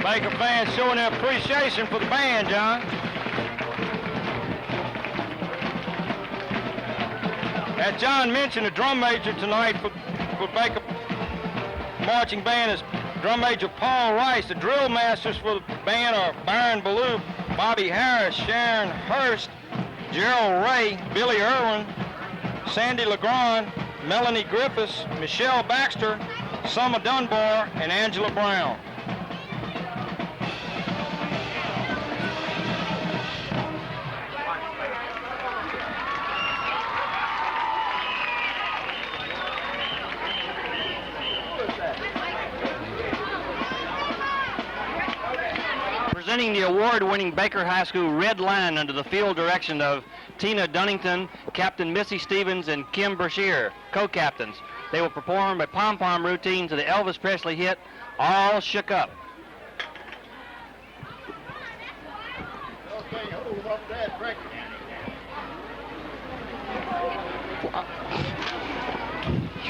Baker fans showing their appreciation for the band, John. As John mentioned, the drum major tonight for Baker Marching Band is drum major Paul Rice. The drill masters for the band are Byron Ballou, Bobby Harris, Sharon Hurst, Gerald Ray, Billy Irwin, Sandy Legrand, Melanie Griffiths, Michelle Baxter, Summer Dunbar, and Angela Brown. Presenting the award-winning Baker High School Red Line under the field direction of Tina Dunnington, Captain Missy Stevens, and Kim Brashear, co-captains. They will perform a pom-pom routine to the Elvis Presley hit, All Shook Up.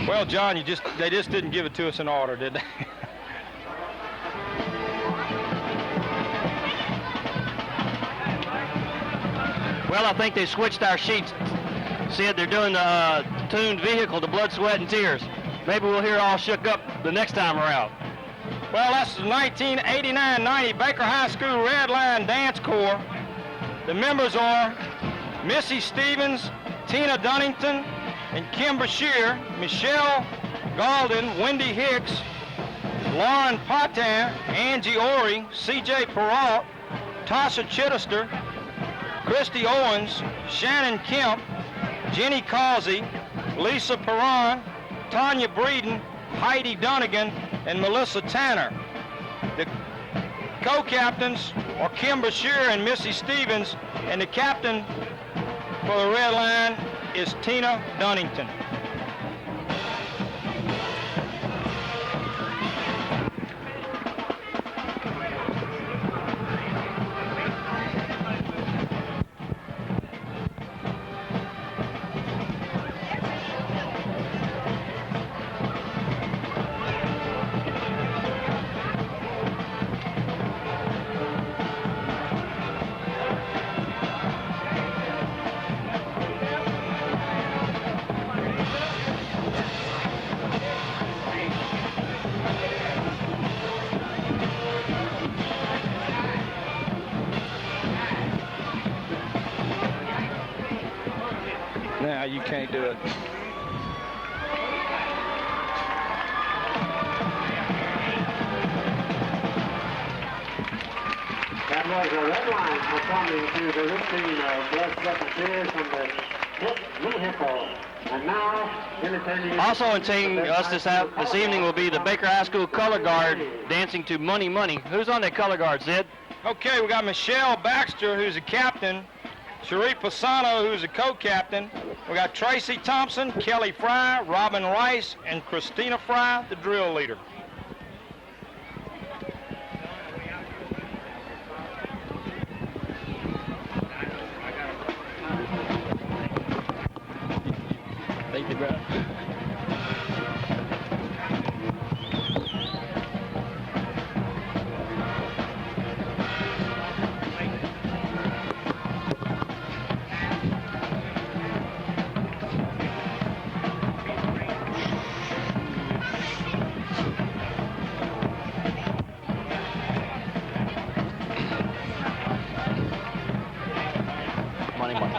Well, John, they just didn't give it to us in order, did they? Well, I think they switched our sheets. Said they're doing the tuned vehicle to Blood, Sweat, and Tears. Maybe we'll hear All Shook Up the next time around. Well, that's the 1989-90 Baker High School Red Line Dance Corps. The members are Missy Stevens, Tina Dunnington, and Kim Brashear, Michelle Galden, Wendy Hicks, Lauren Patin, Angie Ori, C.J. Peralt, Tasha Chittister, Christy Owens, Shannon Kemp, Jenny Causey, Lisa Perron, Tanya Breeden, Heidi Dunnigan, and Melissa Tanner. The co-captains are Kim Bashir and Missy Stevens, and the captain for the Red Line is Tina Dunnington. Now you can't do it. That was the Red Line performing to the routine of blood, sweat, and tears from the hip vehicle. And now, entertaining... Also entertaining us this evening will be the Baker High School color guard dancing to Money Money. Who's on that color guard, Sid? Okay, we got Michelle Baxter, who's a captain, Sheree Pisano, who's a co-captain. We got Tracy Thompson, Kelly Fry, Robin Rice, and Christina Fry, the drill leader. Thank you, bro. Money, money.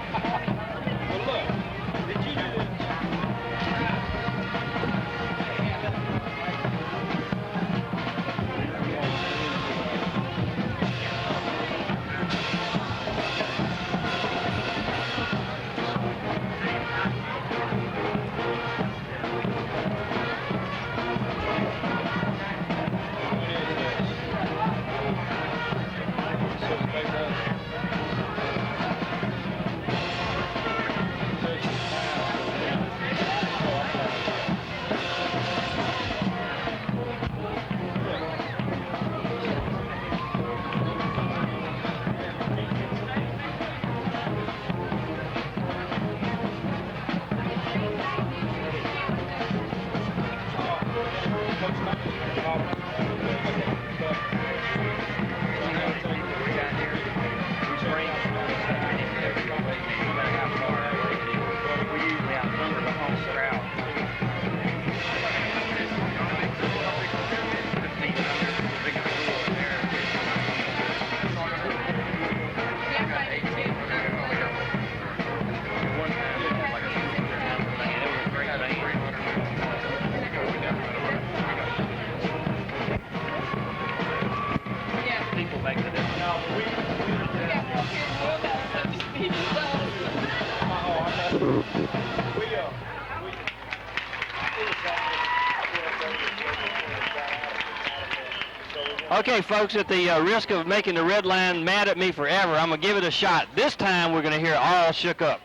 Okay, folks, at the risk of making the Red Line mad at me forever, I'm going to give it a shot. This time we're going to hear All Shook Up.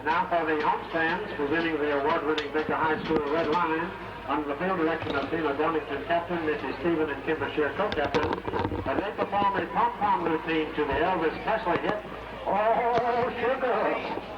Now for the home stands, presenting the award-winning Baker High School Red Line, under the field direction of Tina Dunnington, captain, Missy Stephen and Kim Bashir, co-captain, as they perform a pom-pom routine to the Elvis Presley hit, Oh Sugar.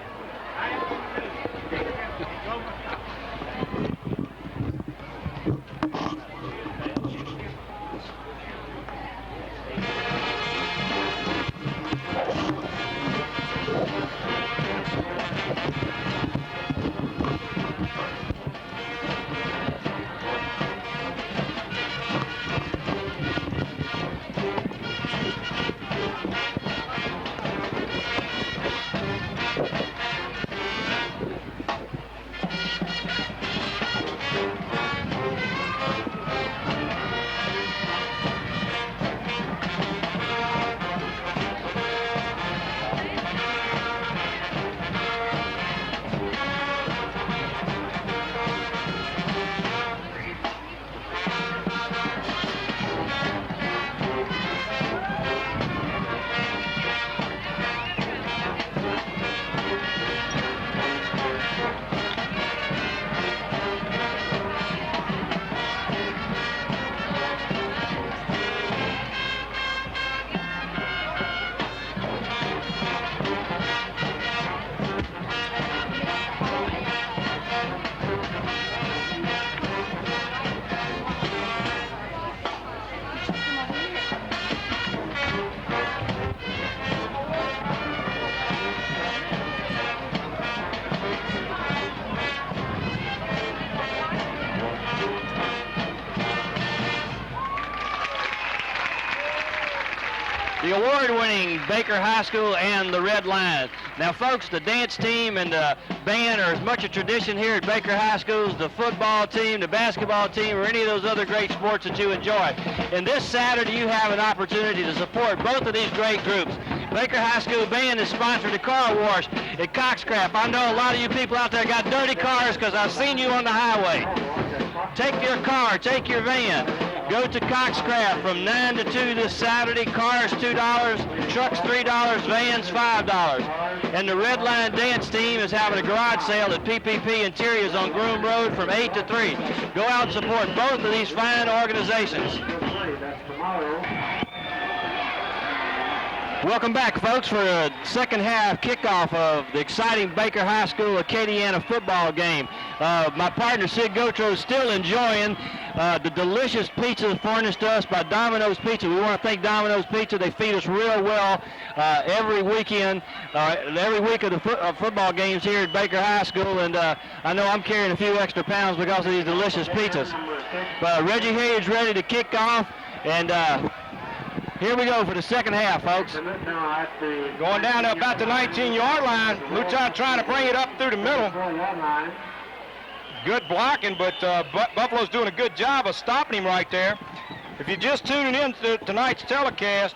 the award-winning Baker High School and the Red Lions. Now, folks, the dance team and the band are as much a tradition here at Baker High School as the football team, the basketball team, or any of those other great sports that you enjoy. And this Saturday, you have an opportunity to support both of these great groups. Baker High School Band has sponsored the car wash at Coxcraft. I know a lot of you people out there got dirty cars because I've seen you on the highway. Take your car, take your van. Go to Coxcraft from 9 to 2 this Saturday. Cars $2, trucks $3, vans $5. And the Red Line Dance Team is having a garage sale at PPP Interiors on Groom Road from 8 to 3. Go out and support both of these fine organizations. Welcome back, folks, for the second half kickoff of the exciting Baker High School Acadiana football game. My partner, Sid Gotro, is still enjoying the delicious pizza furnished to us by Domino's Pizza. We want to thank Domino's Pizza. They feed us real well every weekend, every week of the football games here at Baker High School, and I know I'm carrying a few extra pounds because of these delicious pizzas. But Reggie Hayes ready to kick off, and here we go for the second half, folks. Going down to about the 19-yard line. Mouton trying to bring it up through the middle. Good blocking, but Buffalo's doing a good job of stopping him right there. If you're just tuning in to tonight's telecast,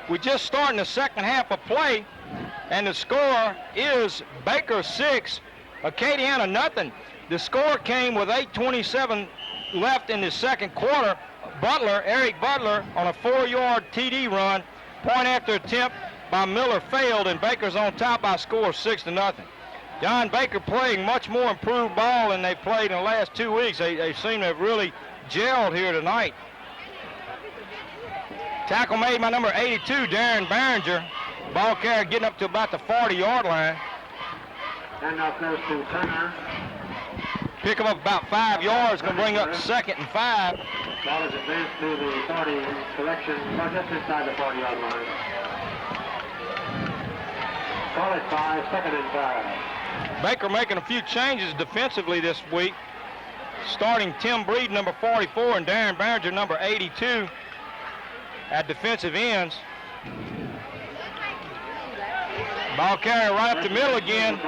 we're just starting the second half of play, and the score is Baker 6, Acadiana nothing. The score came with 8:27 left in the second quarter. Eric Butler, on a 4-yard TD run, point after attempt by Miller failed, and Baker's on top by a score of 6-0. John Baker playing much more improved ball than they played in the last 2 weeks. They seem to have really gelled here tonight. Tackle made by number 82, Darren Barringer. Ball carrier getting up to about the 40-yard line. And now goes to Turner. Pick him up about 5 yards, going to bring up 2nd and 5. Ball is advanced to the 40 selection, just inside the 40-yard line. Call it 5, 2nd and 5. Baker making a few changes defensively this week. Starting Tim Breed, number 44, and Darren Barringer, number 82, at defensive ends. Ball carrier right up the middle again.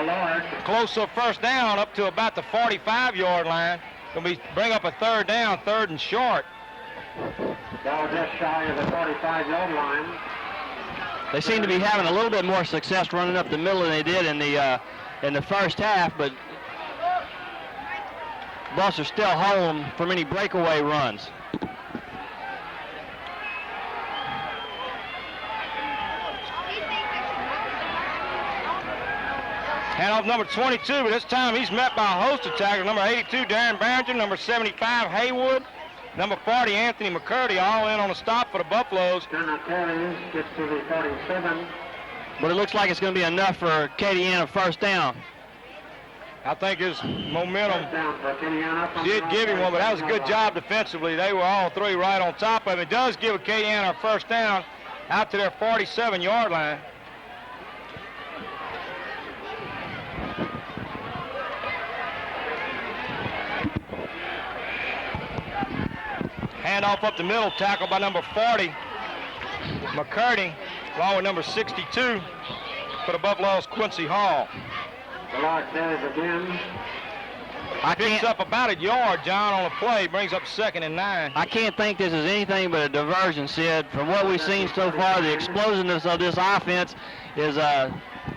Close to a first down, up to about the 45-yard line. Going to bring up a third down, 3rd and short. Ball just shy of the 45-yard line. They seem to be having a little bit more success running up the middle than they did in the first half, but Buffs are still home from any breakaway runs. Handoff number 22, but this time he's met by a host of tackles. Number 82, Darren Barringer. Number 75, Haywood. Number 40, Anthony McCurdy, all in on a stop for the Buffaloes. Turner carries, gets to the 47. But it looks like it's going to be enough for Acadiana first down. I think his momentum Down for Acadiana. did give him one, but that was a good job defensively. They were all three right on top of him. It does give Acadiana a first down out to their 47-yard line. Handoff up the middle, tackle by number 40, McCurdy, along with number 62 for the Buffaloes, Quincy Hall. The Lord carries again. Picks up about a yard, John, on the play, brings up 2nd and 9. I can't think this is anything but a diversion, Sid. From what we've seen so far, the explosiveness of this offense is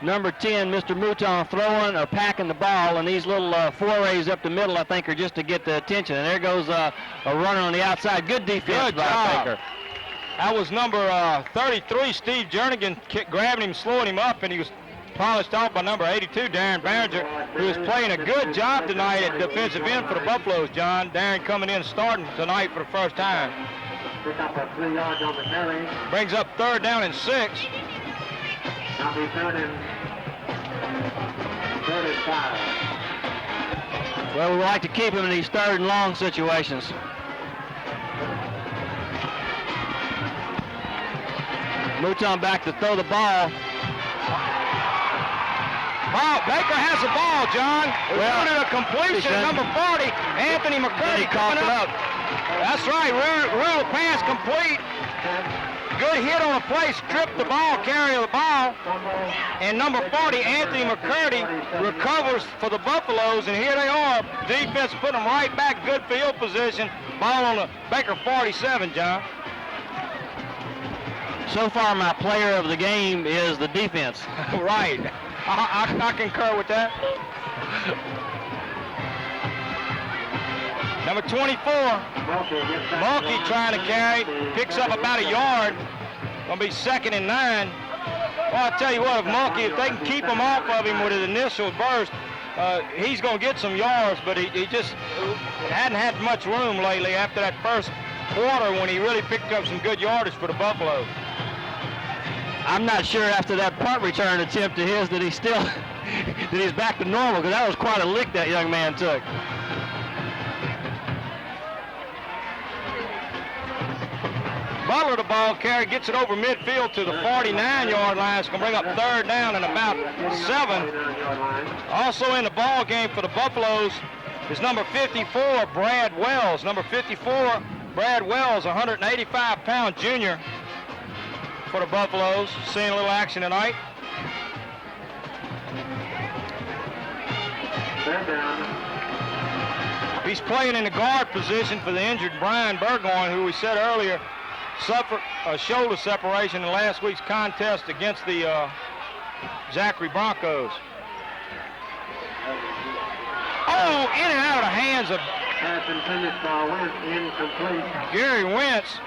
number 10, Mr. Mouton, throwing or packing the ball, and these little forays up the middle, I think, are just to get the attention. And there goes a runner on the outside. Good defense by Baker. That was number 33, Steve Jernigan, grabbing him, slowing him up, and he was polished off by number 82, Darren Barringer, who is playing a good job tonight at defensive end for the Buffaloes, John. Darren coming in starting tonight for the first time. Pick up a 3 yards on the carry. Brings up 3rd down and 6. Now be 3rd and 5. Well, we like to keep him in these 3rd and long situations. Mouton back to throw the ball. Wow, Baker has the ball, John. Well, a completion at number 40, Anthony McCurdy coming up. That's right, real pass complete. Good hit on a play, stripped the ball, carry the ball. And number 40, Anthony McCurdy, recovers for the Buffaloes, and here they are. Defense put them right back, good field position. Ball on the Baker 47, John. So far, my player of the game is the defense. Right. I concur with that. Number 24, Mulkey trying to carry, picks up about a yard. Gonna be 2nd and 9. Well, I'll tell you what, if they can keep him off of him with his initial burst, he's gonna get some yards, but he just hadn't had much room lately after that first quarter when he really picked up some good yardage for the Buffaloes. I'm not sure after that punt return attempt of his that he's still, that he's back to normal, because that was quite a lick that young man took. Butler, the ball carry, gets it over midfield to the 49-yard line. It's going to bring up 3rd down and about 7. Also in the ball game for the Buffaloes is number 54, Brad Wells. Number 54, Brad Wells, 185-pound junior for the Buffaloes. Seeing a little action tonight. He's playing in the guard position for the injured Brian Burgoyne, who we said earlier suffered a shoulder separation in last week's contest against the Zachary Broncos. Oh, in and out of the hands of Gary Wentz.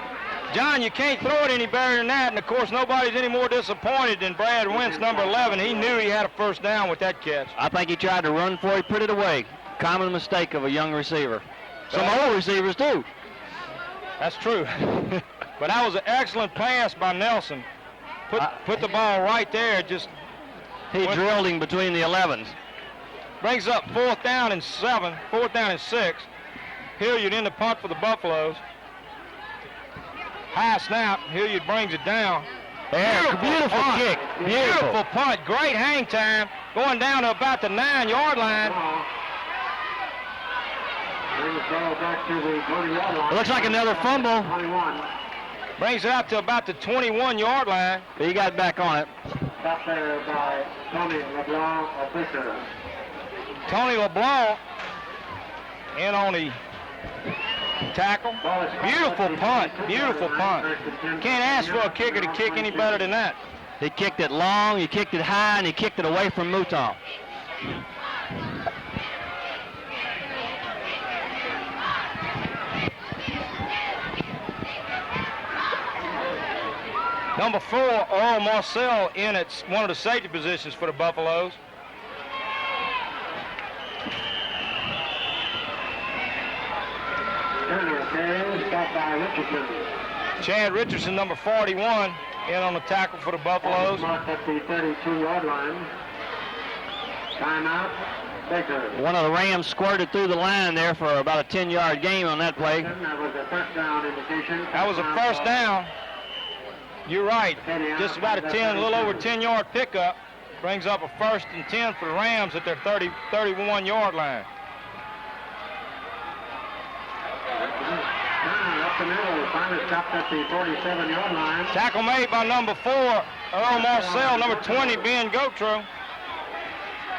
John, you can't throw it any better than that, and of course nobody's any more disappointed than Brad Wentz, number 11. He knew he had a first down with that catch. I think he tried to run for it, put it away. Common mistake of a young receiver. Some old receivers too. That's true. But that was an excellent pass by Nelson. Put the ball right there. He drilled him between the 11s. Brings up 4th down and 7, 4th down and 6. Hilliard in the punt for the Buffaloes. High snap. Hilliard brings it down. Beautiful kick. Beautiful punt. Great hang time. Going down to about the 9-yard line. It looks like another fumble. Brings it out to about the 21-yard line. But he got back on it. Stopped there by Tony LeBlanc official. Tony LeBlanc in on the tackle. Beautiful punt. Beautiful punt. Can't ask for a kicker to kick any better than that. He kicked it long, he kicked it high, and he kicked it away from Mouton. Number 4, Earl Marcel in at one of the safety positions for the Buffaloes. Chad Richardson, number 41, in on the tackle for the Buffaloes. Marked at the 32-yard line. Timeout, Baker. One of the Rams squirted through the line there for about a 10-yard gain on that play. That was a first down indication. That was a first down. You're right. Just about a 10, a little over 10-yard pickup. Brings up a 1st and 10 for the Rams at their 31-yard line. Up the middle, finally stopped at the 47-yard line. Tackle made by number 4, Earl Marcel, number 20, Ben Gotro.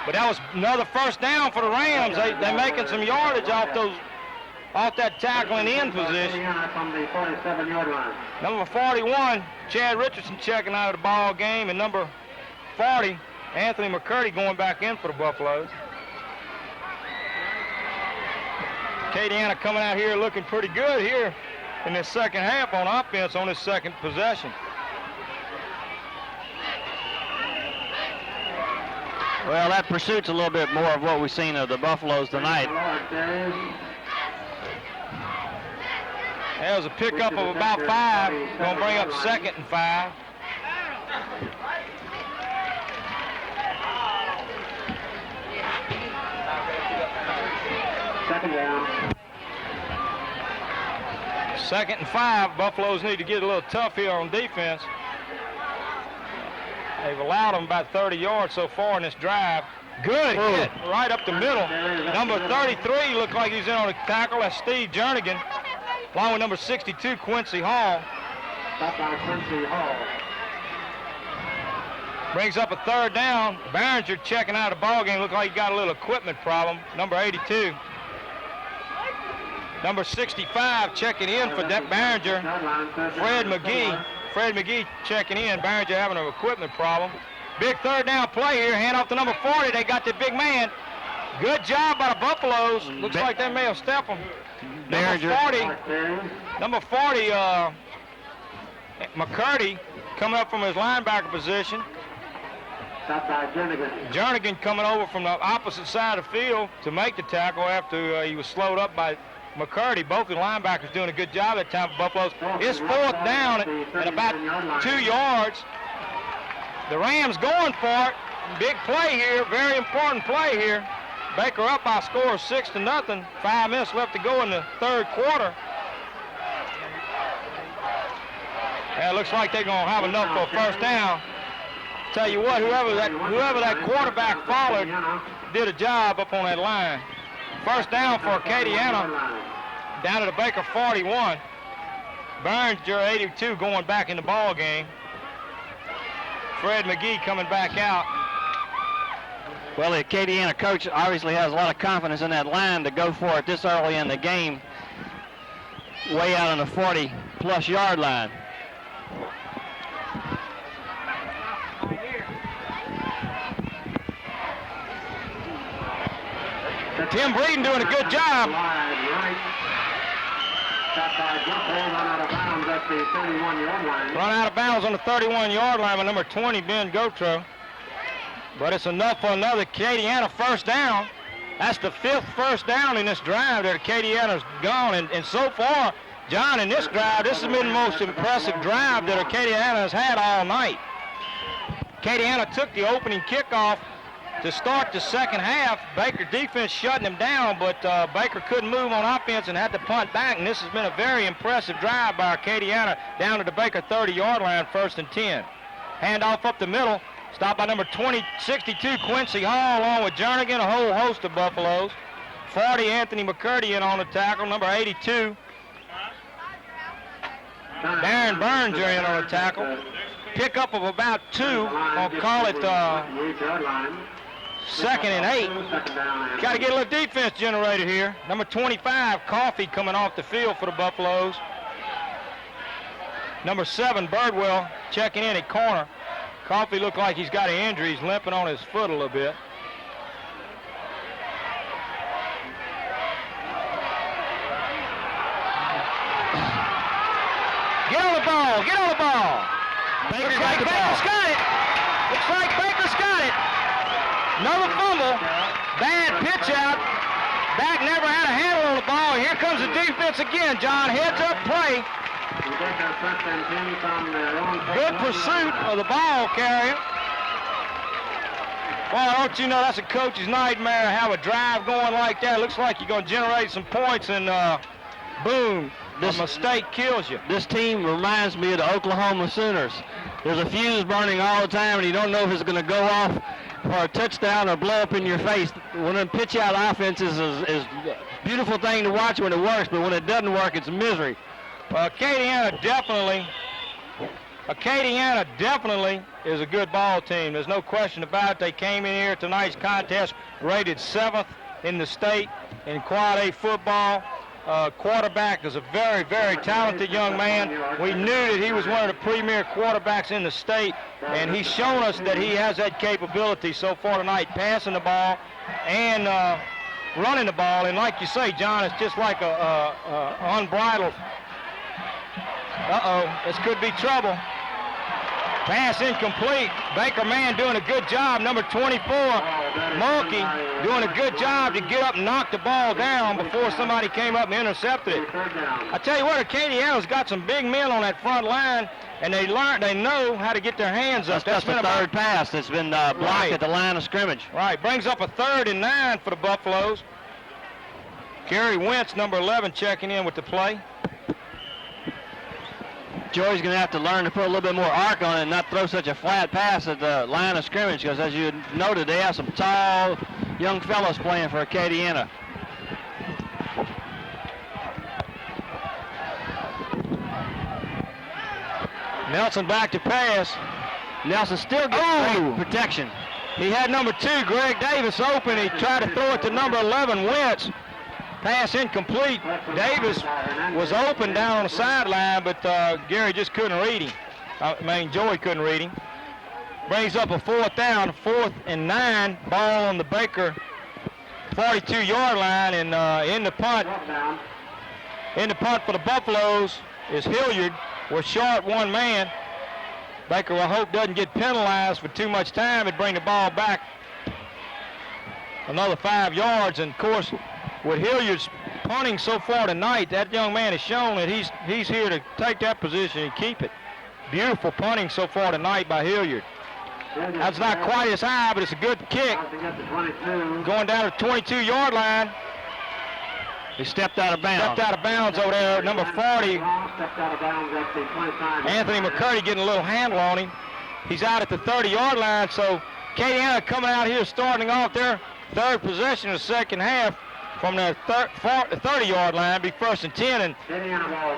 But that was another first down for the Rams. They're making some yardage off that tackling end position. From the 47-yard line. Number 41, Chad Richardson checking out of the ball game, and number 40, Anthony McCurdy going back in for the Buffaloes. Acadiana coming out here looking pretty good here in this second half on offense on this second possession. Well, that pursuit's a little bit more of what we've seen of the Buffaloes tonight. That was a pickup of about 5. Going to bring up 2nd and 5. Second down. 2nd and 5. Buffaloes need to get a little tough here on defense. They've allowed them about 30 yards so far in this drive. Good hit right up the middle. Number 33 looked like he's in on the tackle. That's Steve Jernigan, along with number 62, Quincy Hall. Stop by Quincy Hall. Brings up a third down. Barringer checking out of the ball game. Look like he got a little equipment problem. Number 82. Number 65 checking in for that Barringer. Fred McGee. Fred McGee checking in. Barringer having an equipment problem. Big third down play here. Hand off to number 40. They got the big man. Good job by the Buffaloes. Looks like they may have stepped him. Number 40, McCurdy coming up from his linebacker position. Jernigan coming over from the opposite side of the field to make the tackle after he was slowed up by McCurdy. Both the linebackers doing a good job that time for Buffaloes. It's fourth down at about 2 yards. The Rams going for it. Big play here, very important play here. Baker up by a score of 6-0. 5 minutes left to go in the third quarter. Yeah, it looks like they're going to have enough for a first down. Tell you what, whoever that quarterback followed did a job up on that line. First down for Acadiana, down to the Baker 41. Barringer 82 going back in the ball game. Fred McGee coming back out. Well, the Acadiana coach obviously has a lot of confidence in that line to go for it this early in the game, way out on the 40-plus yard line. Tim Breeden doing a good job. Run out of bounds on the 31-yard line by number 20, Ben Gotro. But it's enough for another Acadiana first down. That's the 5th first down in this drive that Acadiana's gone. And so far, John, in this drive, this has been the most impressive drive that Acadiana has had all night. Acadiana took the opening kickoff to start the second half. Baker defense shutting them down, but Baker couldn't move on offense and had to punt back. And this has been a very impressive drive by Acadiana down to the Baker 30-yard line, 1st and 10. Handoff up the middle. Stopped by number 62, Quincy Hall, along with Jernigan, a whole host of Buffaloes. 40, Anthony McCurdy in on the tackle. Number 82, Darren Burns are in on the tackle. Pickup of about 2. I'll call it 2nd and 8. Got to get a little defense generated here. Number 25, Coffey coming off the field for the Buffaloes. Number 7, Birdwell checking in at corner. Coffey looked like he's got an injury. He's limping on his foot a little bit. Get on the ball. Get on the ball. Looks like Baker's got it. Looks like Baker's got it. Another fumble. Bad pitch out. Back never had a handle on the ball. Here comes the defense again, John. Heads up play. Good pursuit of the ball carrier. Well, don't you know that's a coach's nightmare to have a drive going like that. It looks like you're going to generate some points and boom, this mistake kills you. This team reminds me of the Oklahoma Sooners. There's a fuse burning all the time and you don't know if it's going to go off for a touchdown or blow up in your face. One of them pitch-out offenses is a beautiful thing to watch when it works, but when it doesn't work, it's misery. Well, Acadiana definitely is a good ball team. There's no question about it. They came in here tonight's contest rated 7th in the state in Quad A football. Quarterback is a very, very talented young man. We knew that he was one of the premier quarterbacks in the state, and he's shown us that he has that capability so far tonight, passing the ball and running the ball. And like you say, John, it's just like a unbridled. This could be trouble. Pass incomplete. Baker man doing a good job. Number 24, Mulkey, doing a good job to get up and knock the ball down before somebody came up and intercepted it. I tell you what, Acadiana's got some big men on that front line, and they know how to get their hands up. That's been the third pass that's been blocked at the line of scrimmage. Right, brings up a 3rd and 9 for the Buffaloes. Kerry Wentz, number 11, checking in with the play. Joey's going to have to learn to put a little bit more arc on it and not throw such a flat pass at the line of scrimmage, because as you noted, they have some tall young fellows playing for Acadiana. Nelson back to pass. Nelson still gets great protection. He had number 2, Greg Davis, open. He tried to throw it to number 11, Wentz. Pass incomplete. Davis was open down on the sideline, but Gary just couldn't read him. Joey couldn't read him. Brings up a 4th down, 4th and 9. Ball on the Baker 42-yard line, and in the punt for the Buffaloes is Hilliard. We're short 1 man. Baker, I hope, doesn't get penalized for too much time and bring the ball back another 5 yards. And, of course, with Hilliard's punting so far tonight, that young man has shown that he's here to take that position and keep it. Beautiful punting so far tonight by Hilliard. That's not quite as high, but it's a good kick. Going down to the 22-yard line. He stepped out of bounds. Stepped out of bounds over there, number 40. Anthony McCurdy getting a little handle on him. He's out at the 30-yard line, so Acadiana coming out here starting off their 3rd possession of the second half from the 30-yard line, be 1st and 10. And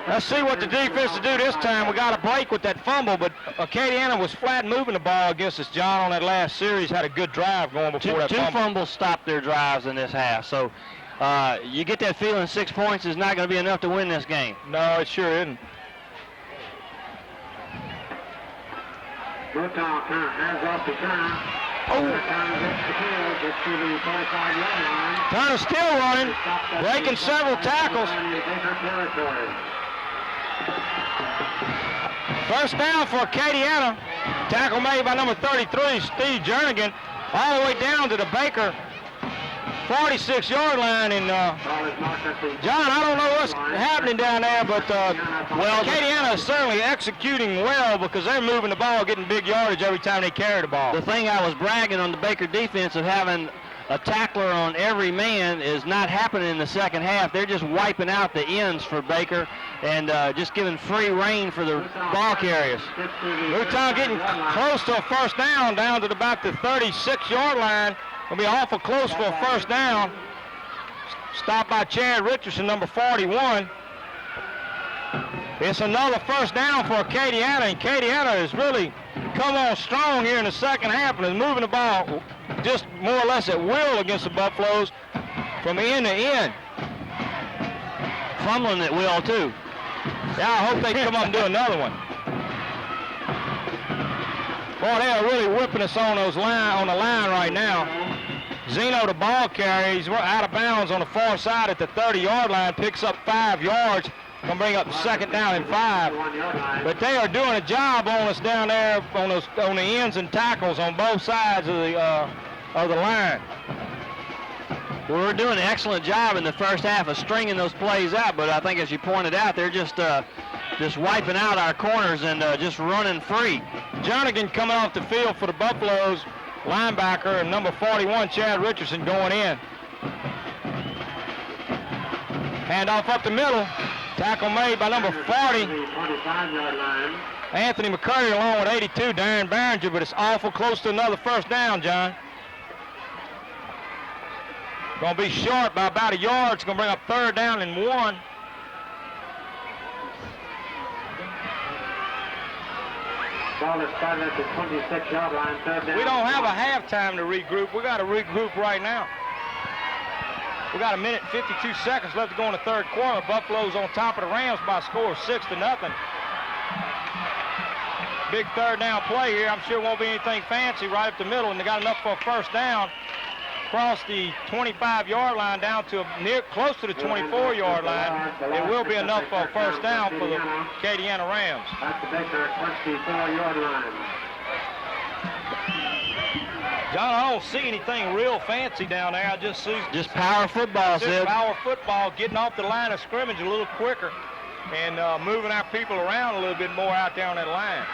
let's see what the defense will do this time. We got a break with that fumble, but Acadiana was flat moving the ball against us. John, on that last series, had a good drive going before that fumble. Two fumbles stopped their drives in this half, so you get that feeling 6 points is not going to be enough to win this game. No, it sure isn't. Turner still running, breaking several tackles. First down for Acadiana. Tackle made by number 33, Steve Jernigan, all the way down to the Baker 46-yard line. And John, I don't know what's happening down there, but Acadiana is certainly executing well because they're moving the ball, getting big yardage every time they carry the ball. The thing I was bragging on the Baker defense of having a tackler on every man is not happening in the second half. They're just wiping out the ends for Baker and just giving free rein for the ball carriers. Newtown getting close to a first down to about the 36-yard line. It'll be awful close for a first down. Stopped by Chad Richardson, number 41. It's another first down for Acadiana, and Acadiana has really come on strong here in the second half and is moving the ball just more or less at will against the Buffaloes from end to end. Fumbling at will, too. Yeah, I hope they come up and do another one. Boy, they are really whipping us on the line right now. Zeno, the ball carrier, he's out of bounds on the far side at the 30-yard line, picks up 5 yards. Going to bring up second down and 5. But they are doing a job on us down there on the ends and tackles on both sides of the line. Well, we're doing an excellent job in the first half of stringing those plays out, but I think, as you pointed out, they're just wiping out our corners and just running free. Jernigan coming off the field for the Buffaloes, linebacker, and number 41, Chad Richardson, going in. Handoff up the middle. Tackle made by number 40, Anthony McCurdy, along with 82, Darren Barringer, but it's awful close to another first down, John. Going to be short by about a yard. It's going to bring up 3rd down and 1. Ball is started at the 26-yard line. 3rd down. We don't have a halftime to regroup. We got to regroup right now. We got 1 minute and 52 seconds left to go in the 3rd quarter. Buffalo's on top of the Rams by a score of 6-0. Big 3rd down play here. I'm sure it won't be anything fancy right up the middle, and they got enough for a first down. Across the 25-yard line down to close to the 24-yard line. It will be enough for a first down for the Acadiana Rams. At the Baker 24-yard line. John, I don't see anything real fancy down there. I just see just power football, Sid. Power football, getting off the line of scrimmage a little quicker and moving our people around a little bit more out there on that line.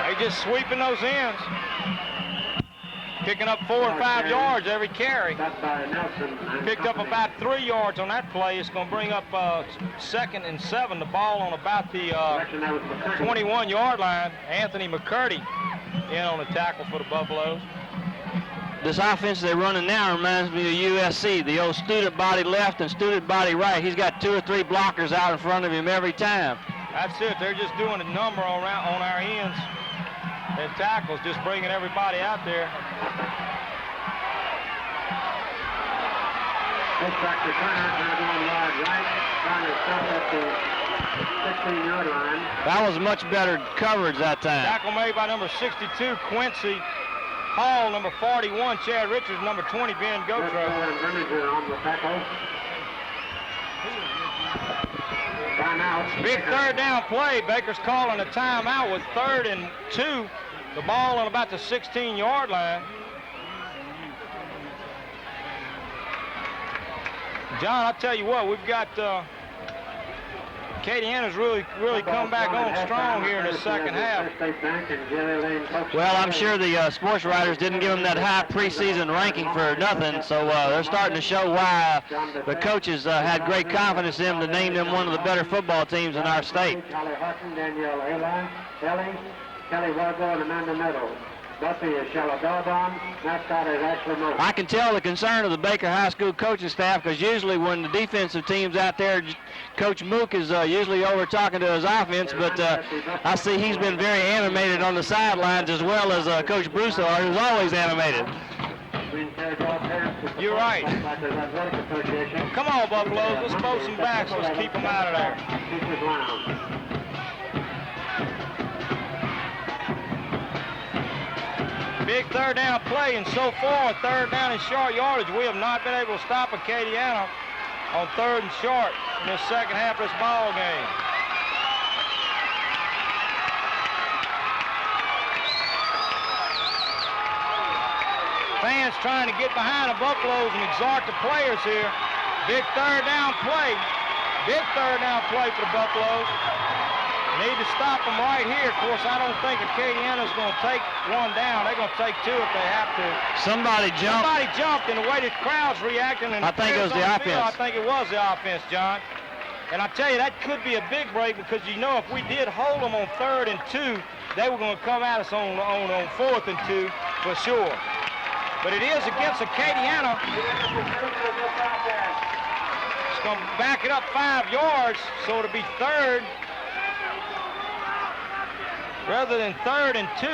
They just sweeping those ends. Picking up 4 or 5 yards every carry. Picked up about 3 yards on that play. It's going to bring up 2nd and 7. The ball on about the 21-yard line. Anthony McCurdy in on the tackle for the Buffaloes. This offense they're running now reminds me of USC, the old student body left and student body right. He's got 2 or 3 blockers out in front of him every time. That's it. They're just doing a number on our ends and tackles, just bringing everybody out there. Back to Turner, now going wide right, trying to stop at the 16-yard line. That was much better coverage that time. Tackle made by number 62, Quincy Hall, number 41, Chad Richards, number 20, Ben Gotro. On the tackle. Timeout. Big third down play. Baker's calling a timeout with 3rd and 2. The ball on about the 16-yard line. John, I'll tell you what, we've got Acadiana's really come back on strong here in the second half. Well, I'm sure the sports writers didn't give them that high preseason ranking for nothing, so they're starting to show why the coaches had great confidence in them to name them one of the better football teams in our state. Kelly Wargo and Amanda Meadows. Buffy is Shalabellabon. Mascot is Ashley Moore. I can tell the concern of the Baker High School coaching staff, because usually when the defensive team's out there, Coach Mook is usually over talking to his offense, but I see he's been very animated on the sidelines, as well as Coach Broussard, who's always animated. You're right. Come on, Buffaloes. Let's throw some backs. Let's keep them out of there. Big third down play, and so far, 3rd down and short yardage. We have not been able to stop Acadiana on 3rd and short in the second half of this ball game. Fans trying to get behind the Buffaloes and exhort the players here. Big third down play. Big third down play for the Buffaloes. Need to stop them right here. Of course, I don't think Acadiana's going to take one down. They're going to take 2 if they have to. Somebody jumped, and the way the crowd's reacting. And I think it was the offense. I think it was the offense, John. And I tell you, that could be a big break, because you know if we did hold them on 3rd and 2, they were going to come at us on 4th and 2 for sure. But it is against Acadiana. It's going to back it up 5 yards, so it'll be 3rd. Rather than 3rd and 2,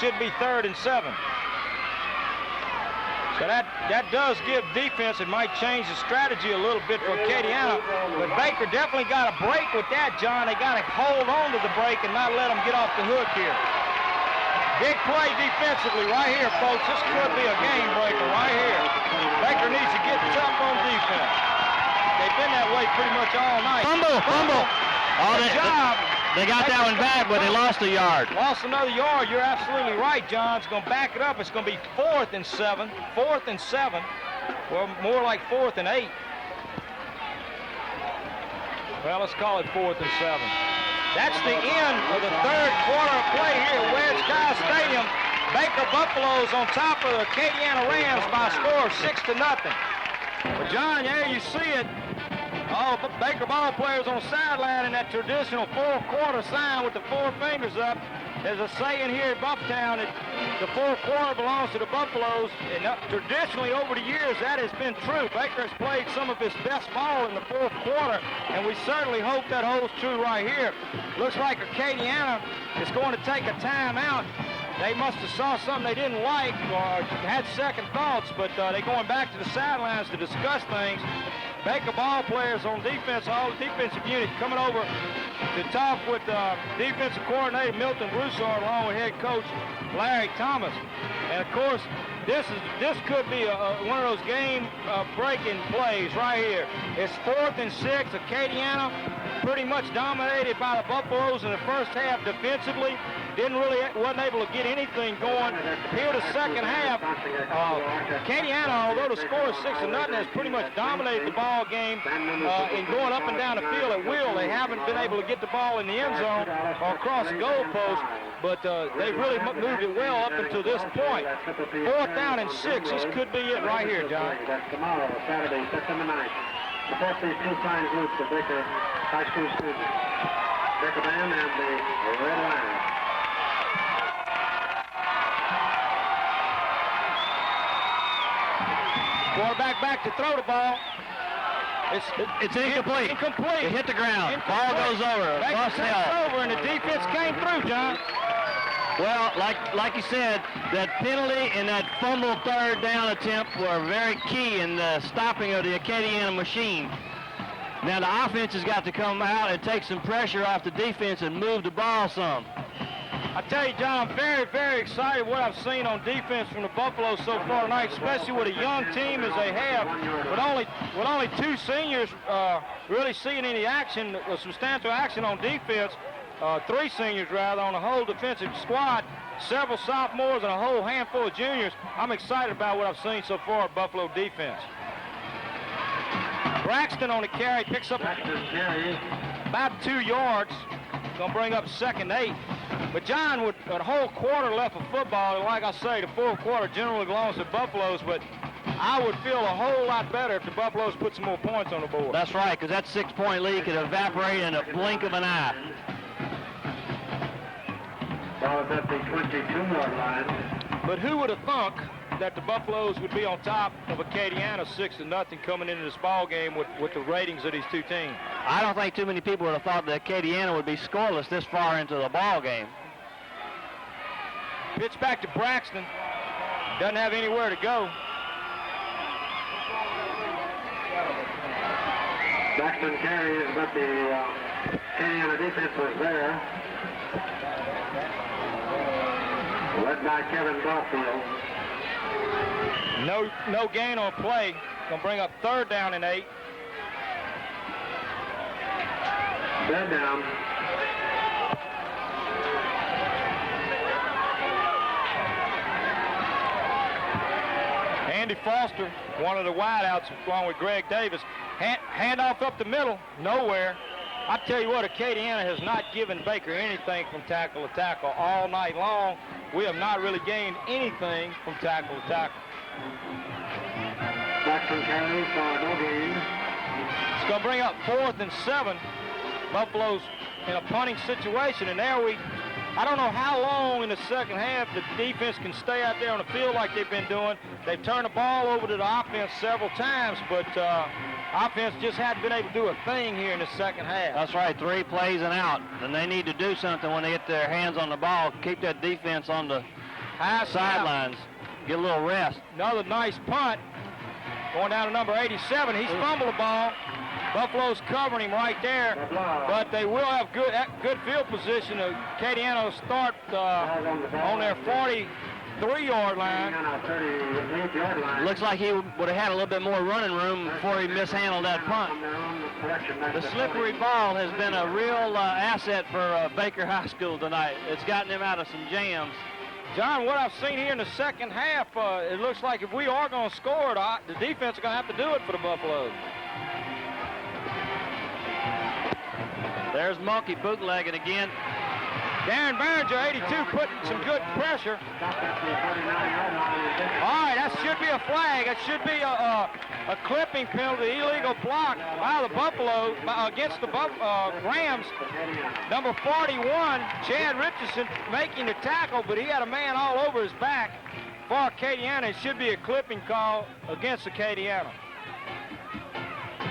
should be 3rd and 7. So that does give defense. It might change the strategy a little bit for Acadiana. But Baker definitely got a break with that, John. They got to hold on to the break and not let them get off the hook here. Big play defensively right here, folks. This could be a game breaker right here. Baker needs to get tough on defense. They've been that way pretty much all night. Fumble. Good job. They got that one back, but they lost a yard. Lost another yard. You're absolutely right, John. It's going to back it up. It's going to be 4th and 7. 4th and 7. Well, more like 4th and 8. Well, let's call it 4th and 7. That's the end of the 3rd quarter of play here at Wedge Kyle Stadium. Baker Buffaloes on top of the Acadiana Rams by a score of 6-0. But, John, there you see it. All the Baker ball players on the sideline in that traditional 4th quarter sign with the 4 fingers up. There's a saying here at Bufftown that the 4th quarter belongs to the Buffaloes, and traditionally over the years that has been true. Baker has played some of his best ball in the 4th quarter, and we certainly hope that holds true right here. Looks like Acadiana is going to take a timeout. They must have saw something they didn't like or had second thoughts, but they're going back to the sidelines to discuss things. Baker ball players on defense, all the defensive unit coming over to talk with defensive coordinator Milton Broussard along with head coach Larry Thomas. And of course, this could be one of those game-breaking plays right here. It's 4th and 6. Acadiana pretty much dominated by the Buffaloes in the first half defensively. Wasn't able to get anything going. Here the second half, Acadiana, although the score is 6-0, has pretty much dominated the ball game in going up and down the field at will. They haven't been able to get the ball in the end zone or across the goal post, but they've really moved it well up until this point. 4th down and 6. This could be it right here, John. Tomorrow, Saturday, September 9th. Support these 2 fine groups, the Baker High School students. Baker Band and the Red Lions. back to throw the ball. It's incomplete. Incomplete. It hit the ground. Ball goes over. Bus held. Over, and the defense came through, John. Well, like you said, that penalty and that fumble third down attempt were very key in the stopping of the Acadiana machine. Now the offense has got to come out and take some pressure off the defense and move the ball some. I tell you, John, I'm very, very excited what I've seen on defense from the Buffaloes so far tonight, especially with a young team as they have, with only 2 seniors really seeing any action, substantial action on defense. 3 seniors rather on the whole defensive squad, several sophomores and a whole handful of juniors. I'm excited about what I've seen so far at Buffalo defense. Braxton on the carry, picks up about 2 yards. Gonna bring up 2nd 8. But John, with a whole quarter left of football, and like I say, the 4th quarter generally belongs to Buffaloes, but I would feel a whole lot better if the Buffaloes put some more points on the board. That's right, because that 6-point lead could evaporate in a blink of an eye. Ball is at the 22-yard line. But who would have thunk that the Buffaloes would be on top of Acadiana 6-0 coming into this ball game with the ratings of these 2 teams? I don't think too many people would have thought that Acadiana would be scoreless this far into the ball game. Pitch back to Braxton. Doesn't have anywhere to go. Braxton carries, but the Acadiana defense was there. Led by Kevin Caulfield. No gain on play. Gonna bring up 3rd down and 8. 3rd down. Andy Foster, one of the wideouts, along with Greg Davis. Handoff up the middle, nowhere. I tell you what, Acadiana has not given Baker anything from tackle to tackle all night long. We have not really gained anything from tackle to tackle. Braxton carries for no gain. It's going to bring up 4th and 7. Buffalo's in a punting situation, and there I don't know how long in the second half the defense can stay out there on the field like they've been doing. They've turned the ball over to the offense several times, but offense just hadn't been able to do a thing here in the second half. That's right, 3 plays and out. And they need to do something when they get their hands on the ball. Keep that defense on the sidelines. Get a little rest. Another nice punt. Going down to number 87. He's fumbled the ball. Buffalo's covering him right there. But they will have good field position. Acadiana will start on their 43-yard line. Looks like he would have had a little bit more running room before he mishandled that punt. The slippery ball has been a real asset for Baker High School tonight. It's gotten them out of some jams. John, what I've seen here in the second half, it looks like if we are going to score, the defense is going to have to do it for the Buffaloes. There's Monkey bootlegging again. Darren Barringer, 82, putting some good pressure. All right, that should be a flag. That should be a clipping penalty, illegal block by the Buffalo against the Rams. Number 41, Chad Richardson, making the tackle, but he had a man all over his back for Acadiana. It should be a clipping call against Acadiana.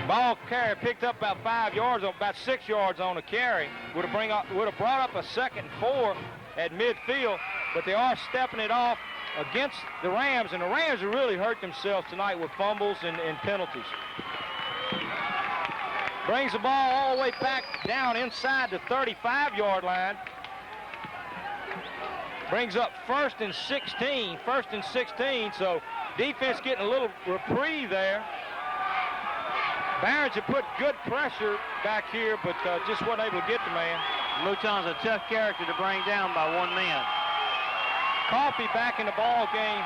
Ball carry picked up about 5 yards, about 6 yards on the carry. Would have brought up a 2nd and 4 at midfield, but they are stepping it off against the Rams, and the Rams have really hurt themselves tonight with fumbles and penalties. Brings the ball all the way back down inside the 35-yard line. Brings up 1st and 16, so defense getting a little reprieve there. Barringer put good pressure back here, but just wasn't able to get the man. Mouton's a tough character to bring down by one man. Coffey back in the ball game.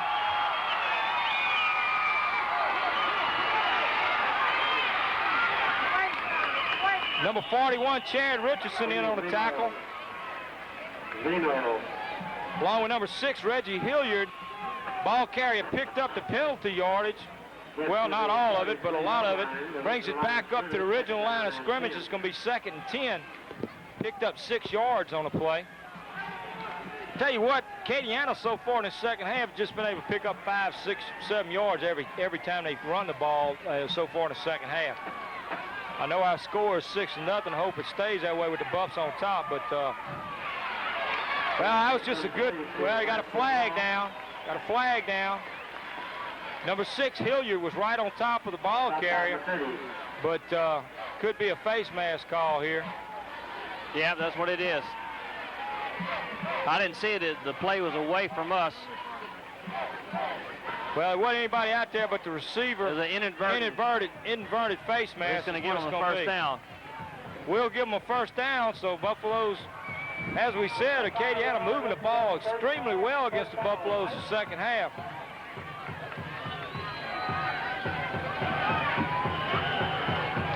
Number 41, Chad Richardson in on the tackle. Along with number 6, Reggie Hilliard. Ball carrier picked up the penalty yardage. Well, not all of it, but a lot of it. Brings it back up to the original line of scrimmage. It's going to be 2nd and 10. Picked up 6 yards on the play. Tell you what, Acadiana so far in the second half just been able to pick up 5, 6, 7 yards every time they run the ball so far in the second half. I know our score is 6-0. I hope it stays that way with the Buffs on top, but well, that was just a good. Well, he got a flag down. Got a flag down. Number 6 Hilliard was right on top of the ball carrier, but could be a face mask call here. Yeah, that's what it is. I didn't see it. The play was away from us. Well, there wasn't anybody out there but the receiver. There's an inverted face mask. It's going to give them a first down. We'll give them a first down, so Buffaloes, as we said, Acadiana moving the ball extremely well against the Buffaloes in the second half.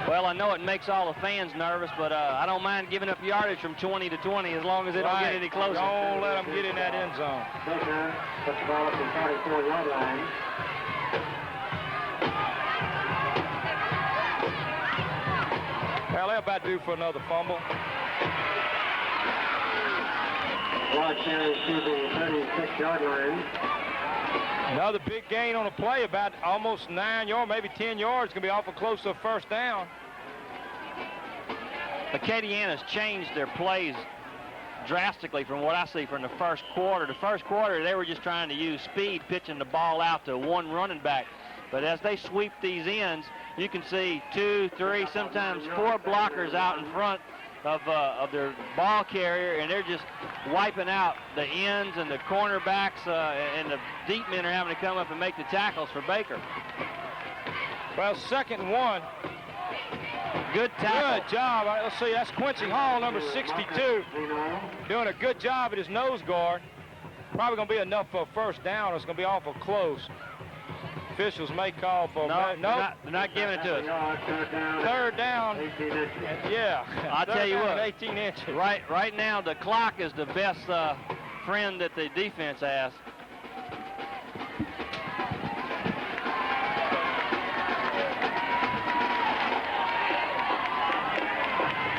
Well, I know it makes all the fans nervous, but I don't mind giving up yardage from 20 to 20 as long as they don't get any closer. Don't let them get in that end zone. Baker puts the ball at the 44-yard line. Well, they're about due for another fumble. Ball carries to the 36-yard line. Another big gain on the play, about almost 9 yards, maybe 10 yards. Going to be awful close to a first down. Acadiana's changed their plays drastically from what I see from the first quarter. The first quarter, they were just trying to use speed, pitching the ball out to one running back. But as they sweep these ends, you can see 2, 3, sometimes 4 blockers out in front of their ball carrier, and they're just wiping out the ends and the cornerbacks, and the deep men are having to come up and make the tackles for Baker. Well, 2nd and 1. Good tackle. Good job. All right, let's see, that's Quincy Hall, number 62, doing a good job at his nose guard. Probably going to be enough for a first down. It's going to be awful close. Officials may call for they're not giving it to us. Third down. Yeah. I'll tell you what. 18 inches. Right now, the clock is the best friend that the defense has.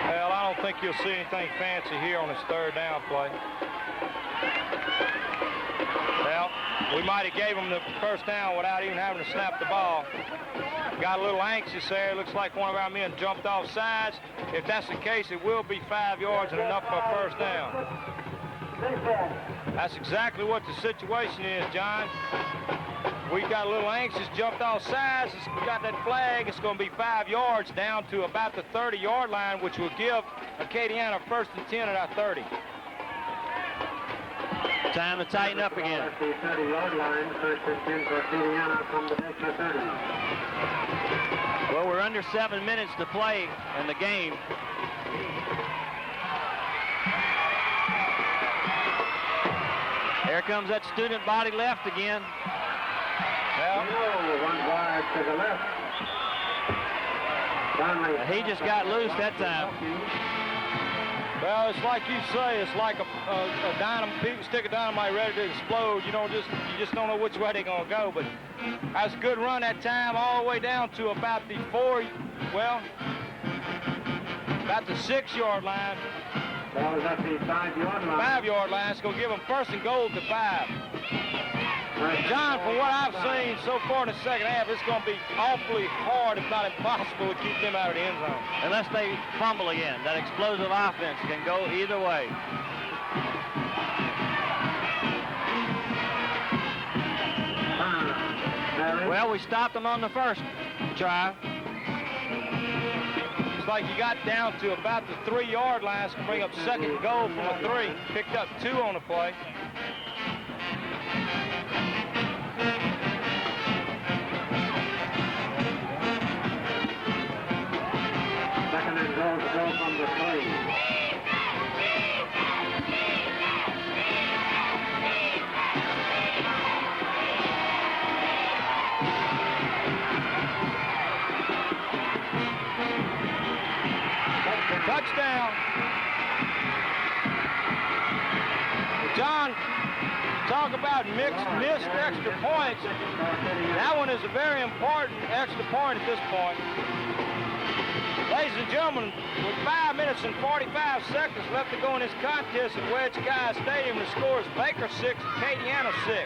Well, I don't think you'll see anything fancy here on this third down play. Well, we might have gave them the first down without even having to snap the ball. Got a little anxious there. Looks like one of our men jumped off sides. If that's the case, it will be 5 yards and enough for a first down. That's exactly what the situation is, John. We got a little anxious, jumped off sides. We got that flag. It's going to be 5 yards down to about the 30-yard line, which will give Acadiana 1st and 10 at our 30. Time to tighten up again. At the 30-yard line, 1st and 10 for Acadiana from the Baker 30. Well, we're under 7 minutes to play in the game. Here comes that student body left again. Well, one wide to the left. He just got loose that time. Well, it's like you say, it's like a dynamite. People stick a dynamite ready to explode. You just don't know which way they're gonna go. But that's a good run that time, all the way down to about the about the 6-yard line. Ball is at the 5-yard line. 5-yard line. It's gonna give them 1st and goal to 5. John, from what I've seen so far in the second half, it's going to be awfully hard, if not impossible, to keep them out of the end zone. Unless they fumble again. That explosive offense can go either way. Well, we stopped them on the first try. It's like you got down to about the 3-yard line. It's going to bring up 2nd and goal from a 3. Picked up 2 on the play. Second and goal to go from the 3. Touchdown. John, talk about missed extra points. That one is a very important extra point at this point. Ladies and gentlemen, with 5 minutes and 45 seconds left to go in this contest at Wedge Guy Stadium, the score is Baker 6, Acadiana 6.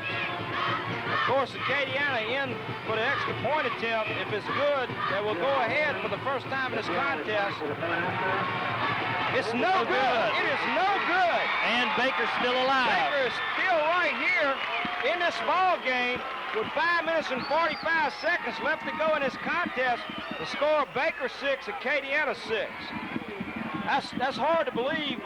Of course, Acadiana in for the extra point attempt. If it's good, they will go ahead for the first time in this contest. It's no good. It is no good. And Baker's still alive. Baker is still right here in this ball game with 5 minutes and 45 seconds left to go in this contest. The score, Baker 6, Acadiana 6. That's hard to believe,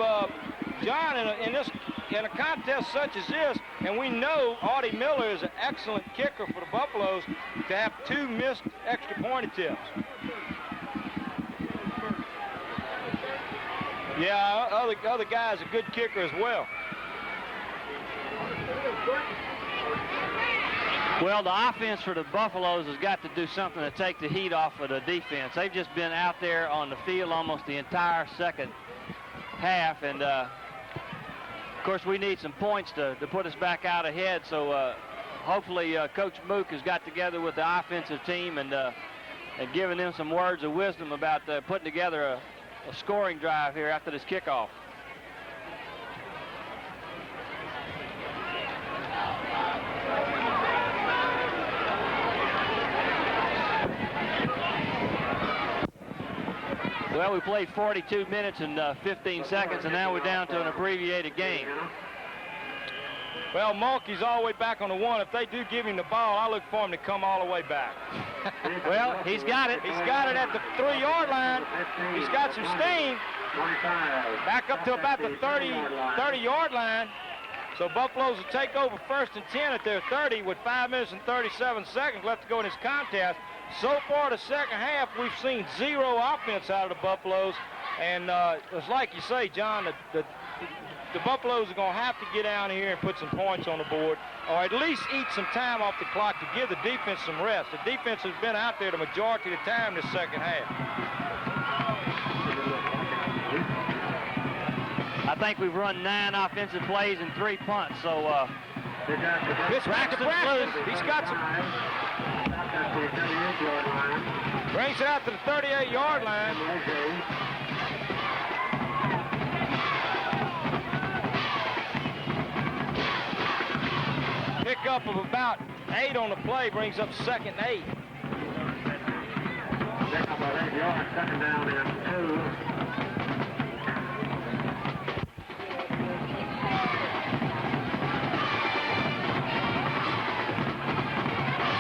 John, in a contest such as this, and we know Audie Miller is an excellent kicker for the Buffaloes, to have 2 missed extra point attempts. Yeah, other guy's a good kicker as well. Well, the offense for the Buffaloes has got to do something to take the heat off of the defense. They've just been out there on the field almost the entire second half, and of course we need some points to put us back out ahead. So hopefully Coach Mook has got together with the offensive team and given them some words of wisdom about putting together a scoring drive here after this kickoff. Well, we played 42 minutes and 15 seconds, and now we're down to an abbreviated game. Well, Mulkey's all the way back on the 1. If they do give him the ball, I look for him to come all the way back. Well, he's got it. He's got it at the 3-yard line. He's got some steam. Back up to about the 30-yard line. So Buffaloes will take over 1st and 10 at their 30 with 5 minutes and 37 seconds left to go in this contest. So far, the second half, we've seen 0 offense out of the Buffaloes. And it's like you say, John, the Buffaloes are going to have to get down here and put some points on the board, or at least eat some time off the clock to give the defense some rest. The defense has been out there the majority of the time this second half. I think we've run 9 offensive plays and 3 punts, so This back to Braxton. He's got some. Brings it out to the 38-yard line. Pickup of about 8 on the play brings up 2nd and 8. Pickup of 8 yards, 2nd down and 2.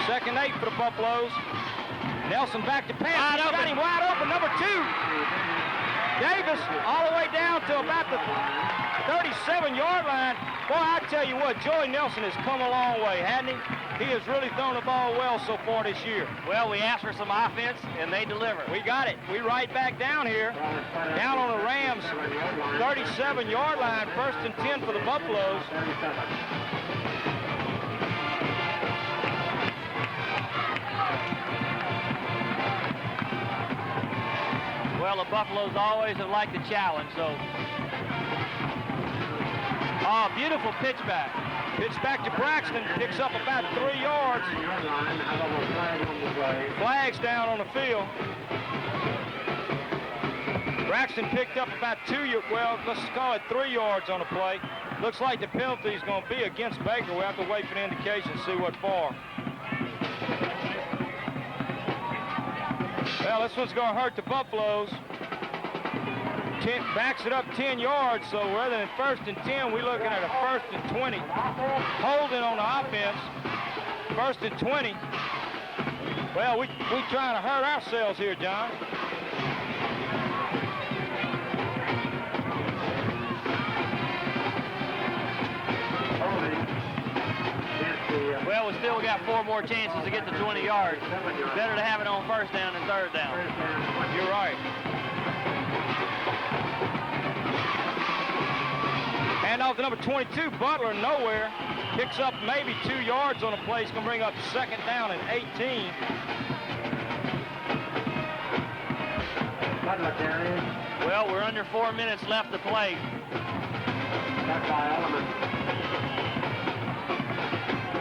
Second 8 for the Buffaloes. Nelson back to pass. Got him wide open, number 2. Davis all the way down to about the 37-yard line. Boy, I tell you what, Joey Nelson has come a long way, hasn't he? He has really thrown the ball well so far this year. Well, we asked for some offense, and they deliver. We got it. We right back down here, down on the Rams' 37-yard line, 1st and 10 for the Buffaloes. Well, the Buffaloes always have liked the challenge, so. Oh, beautiful pitch back. Pitch back to Braxton, picks up about 3 yards. Flags down on the field. Braxton picked up about 2, well, let's call it 3 yards on the play. Looks like the penalty is going to be against Baker. We'll have to wait for the indication to see what for. Well, this one's going to hurt the Buffaloes. Backs it up 10 yards, so rather than 1st and 10, we're looking at a 1st and 20. Holding on the offense. 1st and 20. Well, we trying to hurt ourselves here, John. Well, we still got 4 more chances to get to 20 yards. Better to have it on 1st down than 3rd down. You're right. Hand off to number 22, Butler, nowhere. Picks up maybe 2 yards on the play. He's going to bring up 2nd down and 18. Well, we're under 4 minutes left to play.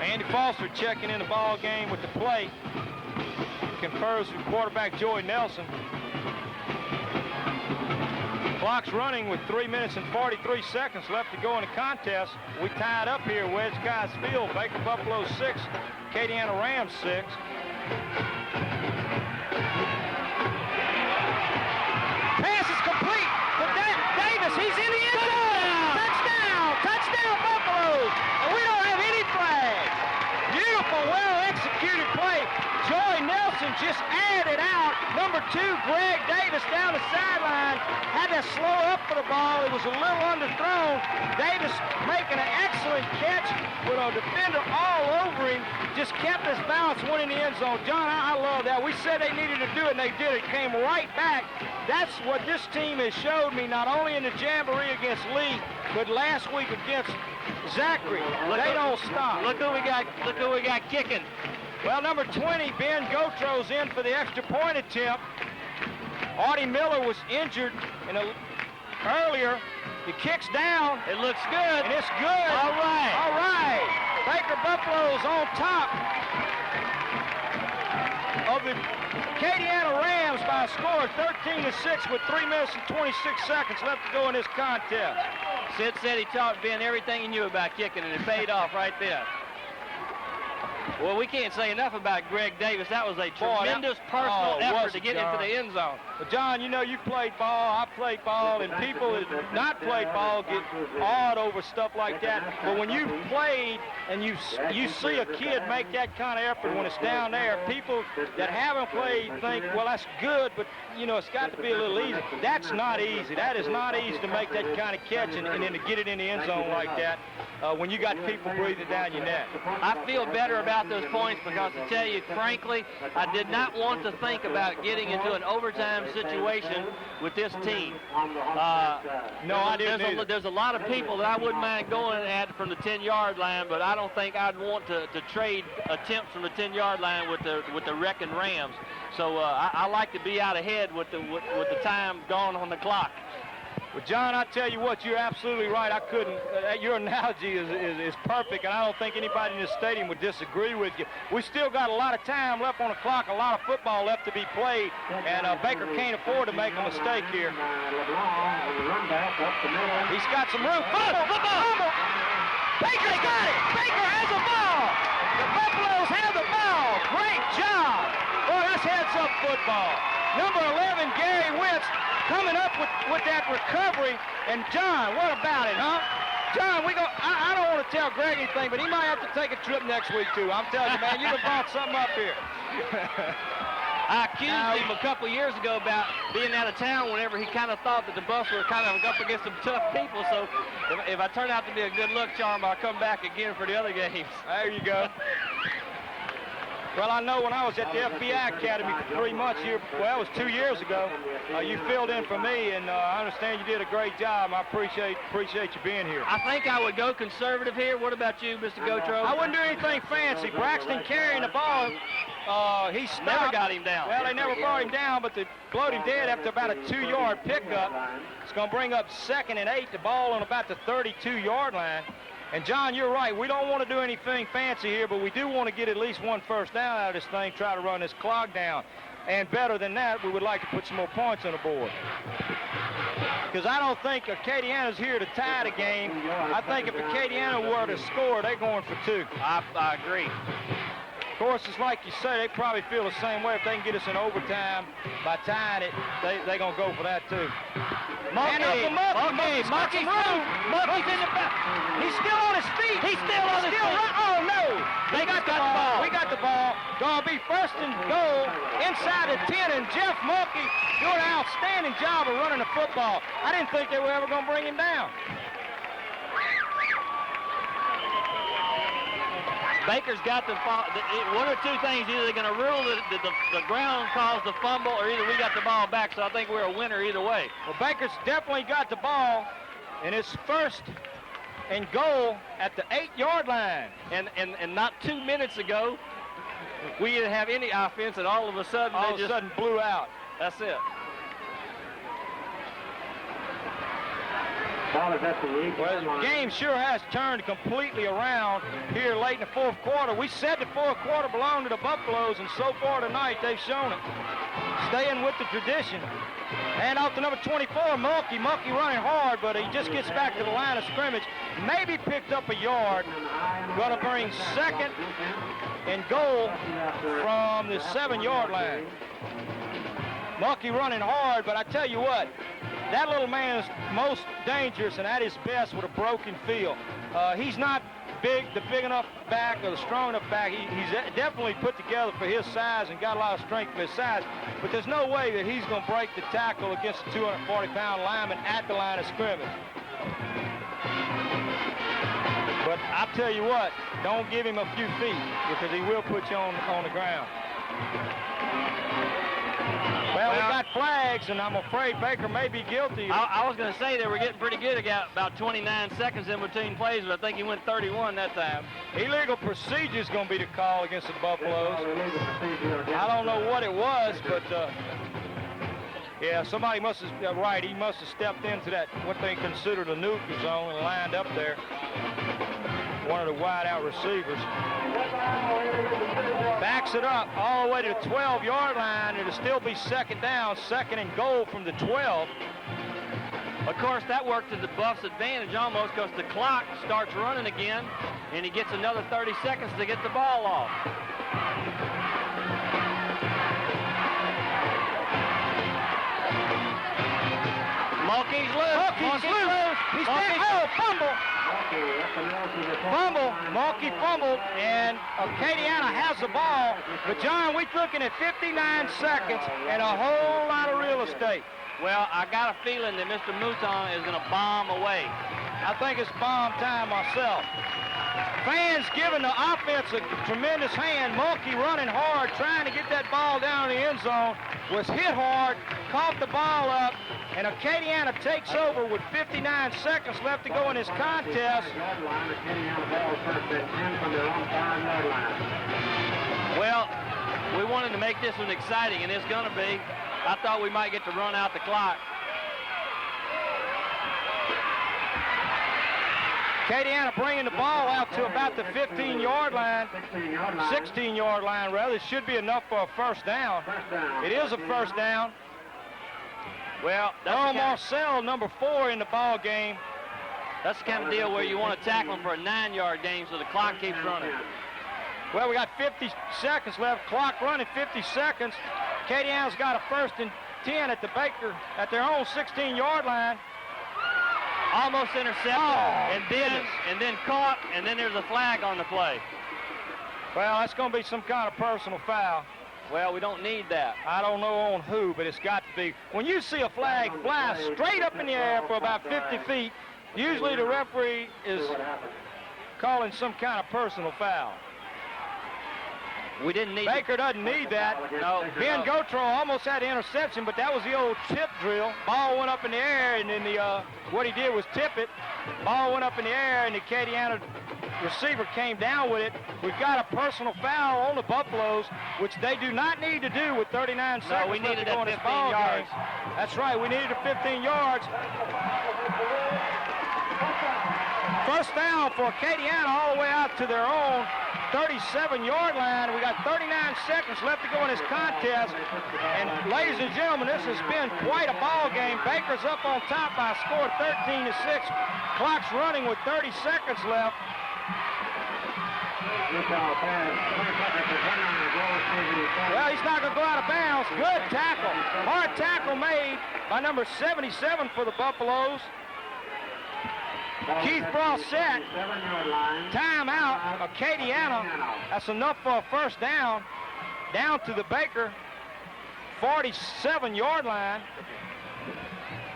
Andy Foster checking in the ball game with the play. Confers with quarterback Joey Nelson. Clock's running with 3 minutes and 43 seconds left to go in the contest. We tied up here, Wedge Guys Field. Baker Buffalo 6, Acadiana Rams 6. Pass is complete to Davis. He's in the end zone. Touchdown! Touchdown, Buffalo! And we don't have any flags. Beautiful, well-executed play. Joey Nelson just added out. Number 2, Greg Davis down the sideline. Had to slow up for the ball. It was a little underthrown. Davis making an excellent catch with a defender all over him. Just kept his balance, went in the end zone. John, I love that. We said they needed to do it, and they did it. Came right back. That's what this team has showed me, not only in the Jamboree against Lee, but last week against Zachary. They don't stop. Look who we got kicking. Well, number 20, Ben Gotro's in for the extra point attempt. Artie Miller was injured earlier. The kick's down. It looks good. And it's good. All right. All right. Baker Buffalo's on top of the Acadiana Rams by a score of 13-6 with 3 minutes and 26 seconds left to go in this contest. Sid said he taught Ben everything he knew about kicking, and it paid off right there. Well, we can't say enough about Greg Davis. That was a tremendous personal effort to get into the end zone. But John, you know, you played ball, I played ball, and people that not played ball get awed over stuff like that. But when you played and you see a kid make that kind of effort when it's down there, people that haven't played think, well, that's good, but, you know, it's got to be a little easy. That's not easy. That is not easy to make that kind of catch and then to get it in the end zone like that when you got people breathing down your neck. I feel better about those points because, to tell you frankly, I did not want to think about getting into an overtime situation with this team. No, I didn't either. There's a lot of people that I wouldn't mind going at from the 10-yard line, but I don't think I'd want to trade attempts from the 10-yard line with the Wreckin Rams. So I like to be out ahead with the time gone on the clock. Well, John, I tell you what, you're absolutely right. I couldn't. Your analogy is perfect, and I don't think anybody in this stadium would disagree with you. We still got a lot of time left on the clock, a lot of football left to be played, and Baker can't afford to make a mistake here. He's got some room. Football! Baker's got it! Baker has the ball! The Buffaloes have the ball! Great job! Boy, that's heads-up football. Number 11, Gary Wentz, coming up with that recovery. And John, what about it, huh? John, I don't want to tell Greg anything, but he might have to take a trip next week, too. I'm telling you, man, you've brought something up here. I accused him a couple years ago about being out of town whenever he kind of thought that the Buffs were kind of up against some tough people. So if I turn out to be a good luck charm, I'll come back again for the other games. There you go. Well, I know when I was at the FBI Academy for 3 months here, well, it was 2 years ago, you filled in for me, and I understand you did a great job. I appreciate you being here. I think I would go conservative here. What about you, Mr. Gotro? I wouldn't do anything fancy. Braxton carrying the ball, he stopped. Never got him down. Well, they never brought him down, but they blowed him dead after about a 2-yard pickup. It's going to bring up 2nd and 8, the ball on about the 32-yard line. And, John, you're right. We don't want to do anything fancy here, but we do want to get at least one first down out of this thing, try to run this clock down. And better than that, we would like to put some more points on the board. Because I don't think Acadiana's here to tie the game. I think if Acadiana were to score, they're going for 2. I agree. Of course, it's like you say, they probably feel the same way. If they can get us in overtime by tying it, they're going to go for that, too. Monkey's in the back. He's still on his feet. He's still on his feet. Oh, no. We got the ball. We got the ball. Going to be 1st and goal inside the 10, and Jeff Monkey doing an outstanding job of running the football. I didn't think they were ever going to bring him down. Baker's got one or two things. Either they're going to rule that the ground caused the fumble, or either we got the ball back, so I think we're a winner either way. Well, Baker's definitely got the ball, and it's 1st and goal at the 8-yard line. And not 2 minutes ago, we didn't have any offense, and all of a sudden they just blew out. That's it. Ball is at the 8. Well, the game sure has turned completely around here late in the 4th quarter. We said the 4th quarter belonged to the Buffaloes, and so far tonight they've shown it. Staying with the tradition. And off to number 24, Mulkey. Mulkey running hard, but he just gets back to the line of scrimmage. Maybe picked up a yard. Going to bring second and goal from the 7-yard line. Mulkey running hard, but I tell you what, that little man is most dangerous and at his best with a broken field. He's not the big enough back or the strong enough back. He's definitely put together for his size and got a lot of strength for his size, but there's no way that he's going to break the tackle against a 240-pound lineman at the line of scrimmage. But I tell you what, don't give him a few feet because he will put you on the ground. Well, we got flags, and I'm afraid Baker may be guilty. I was going to say they were getting pretty good. They got about 29 seconds in between plays, but I think he went 31 that time. Illegal procedure is going to be the call against the Buffaloes. I don't know what it was, but yeah, somebody must have, right, he must have stepped into that, what they considered a neutral zone and lined up there. One of the wide-out receivers. Backs it up all the way to the 12-yard line. It'll still be second down, second and goal from the 12. Of course, that worked to the Buffs' advantage almost because the clock starts running again, and he gets another 30 seconds to get the ball off. Mulkey's loose. Mulkey's loose. He's dead. Oh, fumble. Mulkey fumbled, and Acadiana has the ball. But, John, we're looking at 59 seconds and a whole lot of real estate. Well, I got a feeling that Mr. Mouton is going to bomb away. I think it's bomb time myself. Fans giving the offense a tremendous hand. Mulkey running hard, trying to get that ball down in the end zone. Was hit hard, caught the ball up, and Acadiana takes over with 59 seconds left to go in this contest. Well, we wanted to make this one exciting, and it's going to be. I thought we might get to run out the clock. Acadiana bringing the ball out to about the 15-yard line, 16-yard line rather. It should be enough for a first down. It is a first down. Well, Earl Marcel, number 4 in the ball game. That's the kind of deal where you want to tackle him for a 9-yard game so the clock keeps running. Well, we got 50 seconds left. Clock running 50 seconds. Acadiana's got a first and 10 at the Baker, at their own 16-yard line. Almost intercepted, and then caught, and then there's a flag on the play. Well, that's going to be some kind of personal foul. Well, we don't need that. I don't know on who, but it's got to be. When you see a flag fly straight up in the air for about 50 feet, usually the referee is calling some kind of personal foul. We didn't need Baker doesn't need that. No. Ben Gautreaux almost had an interception, but that was the old tip drill. Ball went up in the air, and then what he did was tip it. Ball went up in the air, and the Acadiana receiver came down with it. We've got a personal foul on the Buffaloes, which they do not need to do with 39 seconds. No, we needed to go that in this 15 ball yards. game. That's right, we needed the 15 yards. First down for Acadiana all the way out to their own 37-yard line. We got 39 seconds left to go in this contest. And ladies and gentlemen, this has been quite a ball game. Baker's up on top by a score of 13-6. Clock's running with 30 seconds left. Well, he's not going to go out of bounds. Good tackle. Hard tackle made by number 77 for the Buffaloes. Keith Brosset, timeout, Acadiana. That's enough for a first down. Down to the Baker 47-yard line.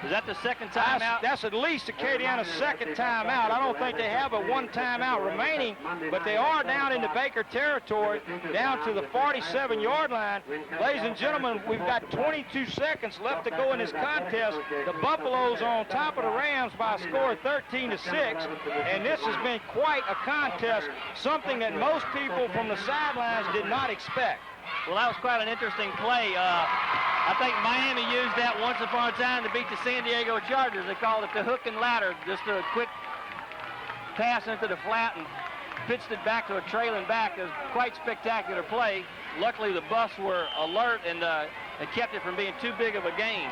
Is that the second timeout? That's at least Acadiana's second timeout. I don't think they have a one timeout remaining, but they are down in the Baker territory, down to the 47-yard line. Ladies and gentlemen, we've got 22 seconds left to go in this contest. The Buffaloes are on top of the Rams by a score of 13-6, and this has been quite a contest, something that most people from the sidelines did not expect. Well, that was quite an interesting play. I think Miami used that once upon a time to beat the San Diego Chargers. They called it the hook and ladder, just a quick pass into the flat and pitched it back to a trailing back. It was quite spectacular play. Luckily, the Buffs were alert and kept it from being too big of a gain.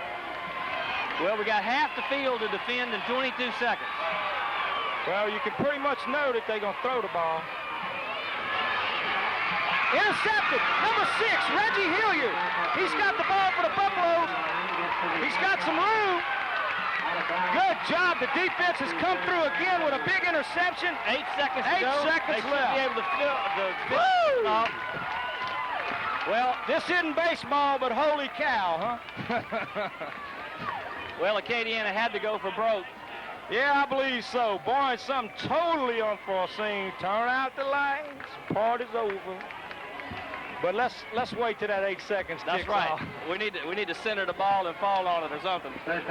Well, we got half the field to defend in 22 seconds. Well, you can pretty much know that they're going to throw the ball. Intercepted, number 6, Reggie Hilliard. He's got the ball for the Buffaloes. He's got some room. Good job. The defense has come through again with a big interception. 8 seconds to 8 go. seconds they should left. be able to fill the off. Well, this isn't baseball, but holy cow, huh? Well, Acadiana had to go for broke. Yeah, I believe so. Boy, it's something totally unforeseen. Turn out the lights. Party's over. But let's wait till that 8 seconds. That's kicks right. off. We need to center the ball and fall on it or something. Well,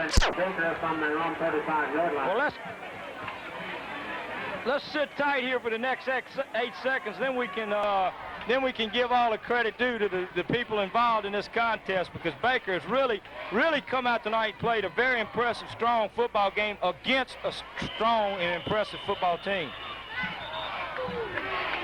let's sit tight here for the next 8 seconds. Then we can give all the credit due to the people involved in this contest, because Baker has really come out tonight and played a very impressive, strong football game against a strong and impressive football team.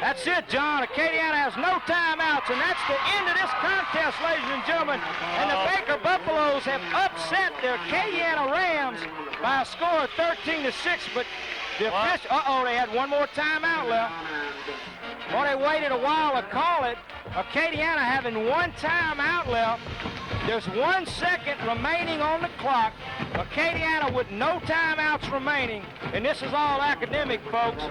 That's it, John. Acadiana has no timeouts, and that's the end of this contest, ladies and gentlemen. And the Baker Buffaloes have upset the Acadiana Rams by a score of 13-6. But the official, they had one more timeout left. Well, they waited a while to call it. Acadiana having one timeout left. There's 1 second remaining on the clock. Acadiana with no timeouts remaining, and this is all academic, folks.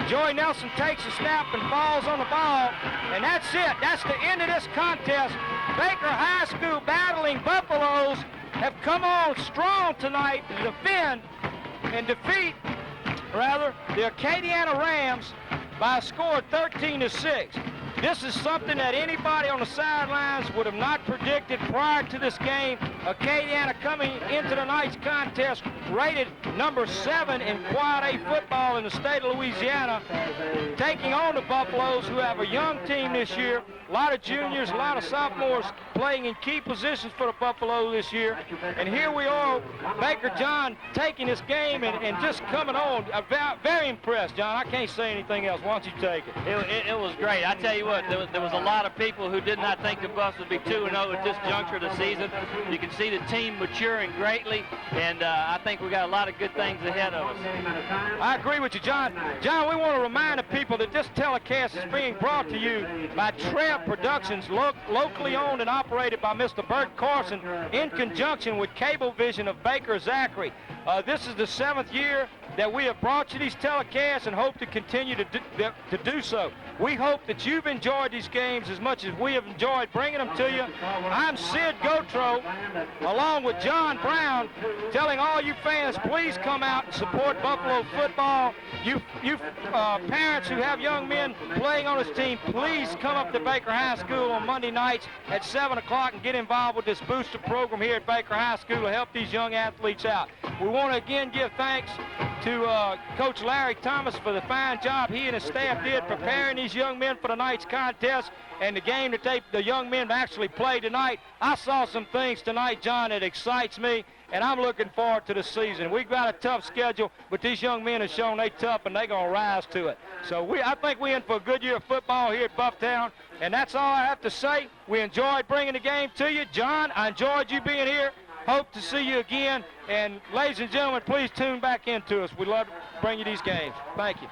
Joey Nelson takes a snap and falls on the ball, and that's it. That's the end of this contest. Baker High School battling Buffaloes have come on strong tonight to defeat the Acadiana Rams by a score of 13-6. This is something that anybody on the sidelines would have not predicted prior to this game. Acadiana coming into tonight's contest rated number 7 in Quad A football in the state of Louisiana, taking on the Buffaloes, who have a young team this year. A lot of juniors, a lot of sophomores playing in key positions for the Buffalo this year. And here we are, Baker John taking this game and just coming on. Very impressed, John. I can't say anything else. Why don't you take it? It was great. I tell you what, there was a lot of people who did not think the Buffs would be 2-0 at this juncture of the season. You can see the team maturing greatly, and I think we got a lot of good things ahead of us. I agree with you, John. John, we want to remind the people that this telecast is being brought to you by Trev Productions, locally owned and operated by Mr. Bert Carson, in conjunction with Cablevision of Baker Zachary. This is the 7th year that we have brought you these telecasts and hope to continue to do so. We hope that you've enjoyed these games as much as we have enjoyed bringing them to you. I'm Sid Gotro, along with John Brown, telling all you fans, please come out and support Buffalo football. You parents who have young men playing on this team, please come up to Baker High School on Monday nights at 7 o'clock and get involved with this booster program here at Baker High School to help these young athletes out. We want to again give thanks to Coach Larry Thomas for the fine job he and his staff did preparing these young men for tonight's contest and the game that the young men actually played tonight. I saw some things tonight, John, that excites me, and I'm looking forward to the season. We've got a tough schedule, but these young men have shown they tough, and they're going to rise to it. So I think we're in for a good year of football here at Bufftown, and that's all I have to say. We enjoyed bringing the game to you. John, I enjoyed you being here. Hope to see you again. And ladies and gentlemen, please tune back into us. We love to bring you these games. Thank you.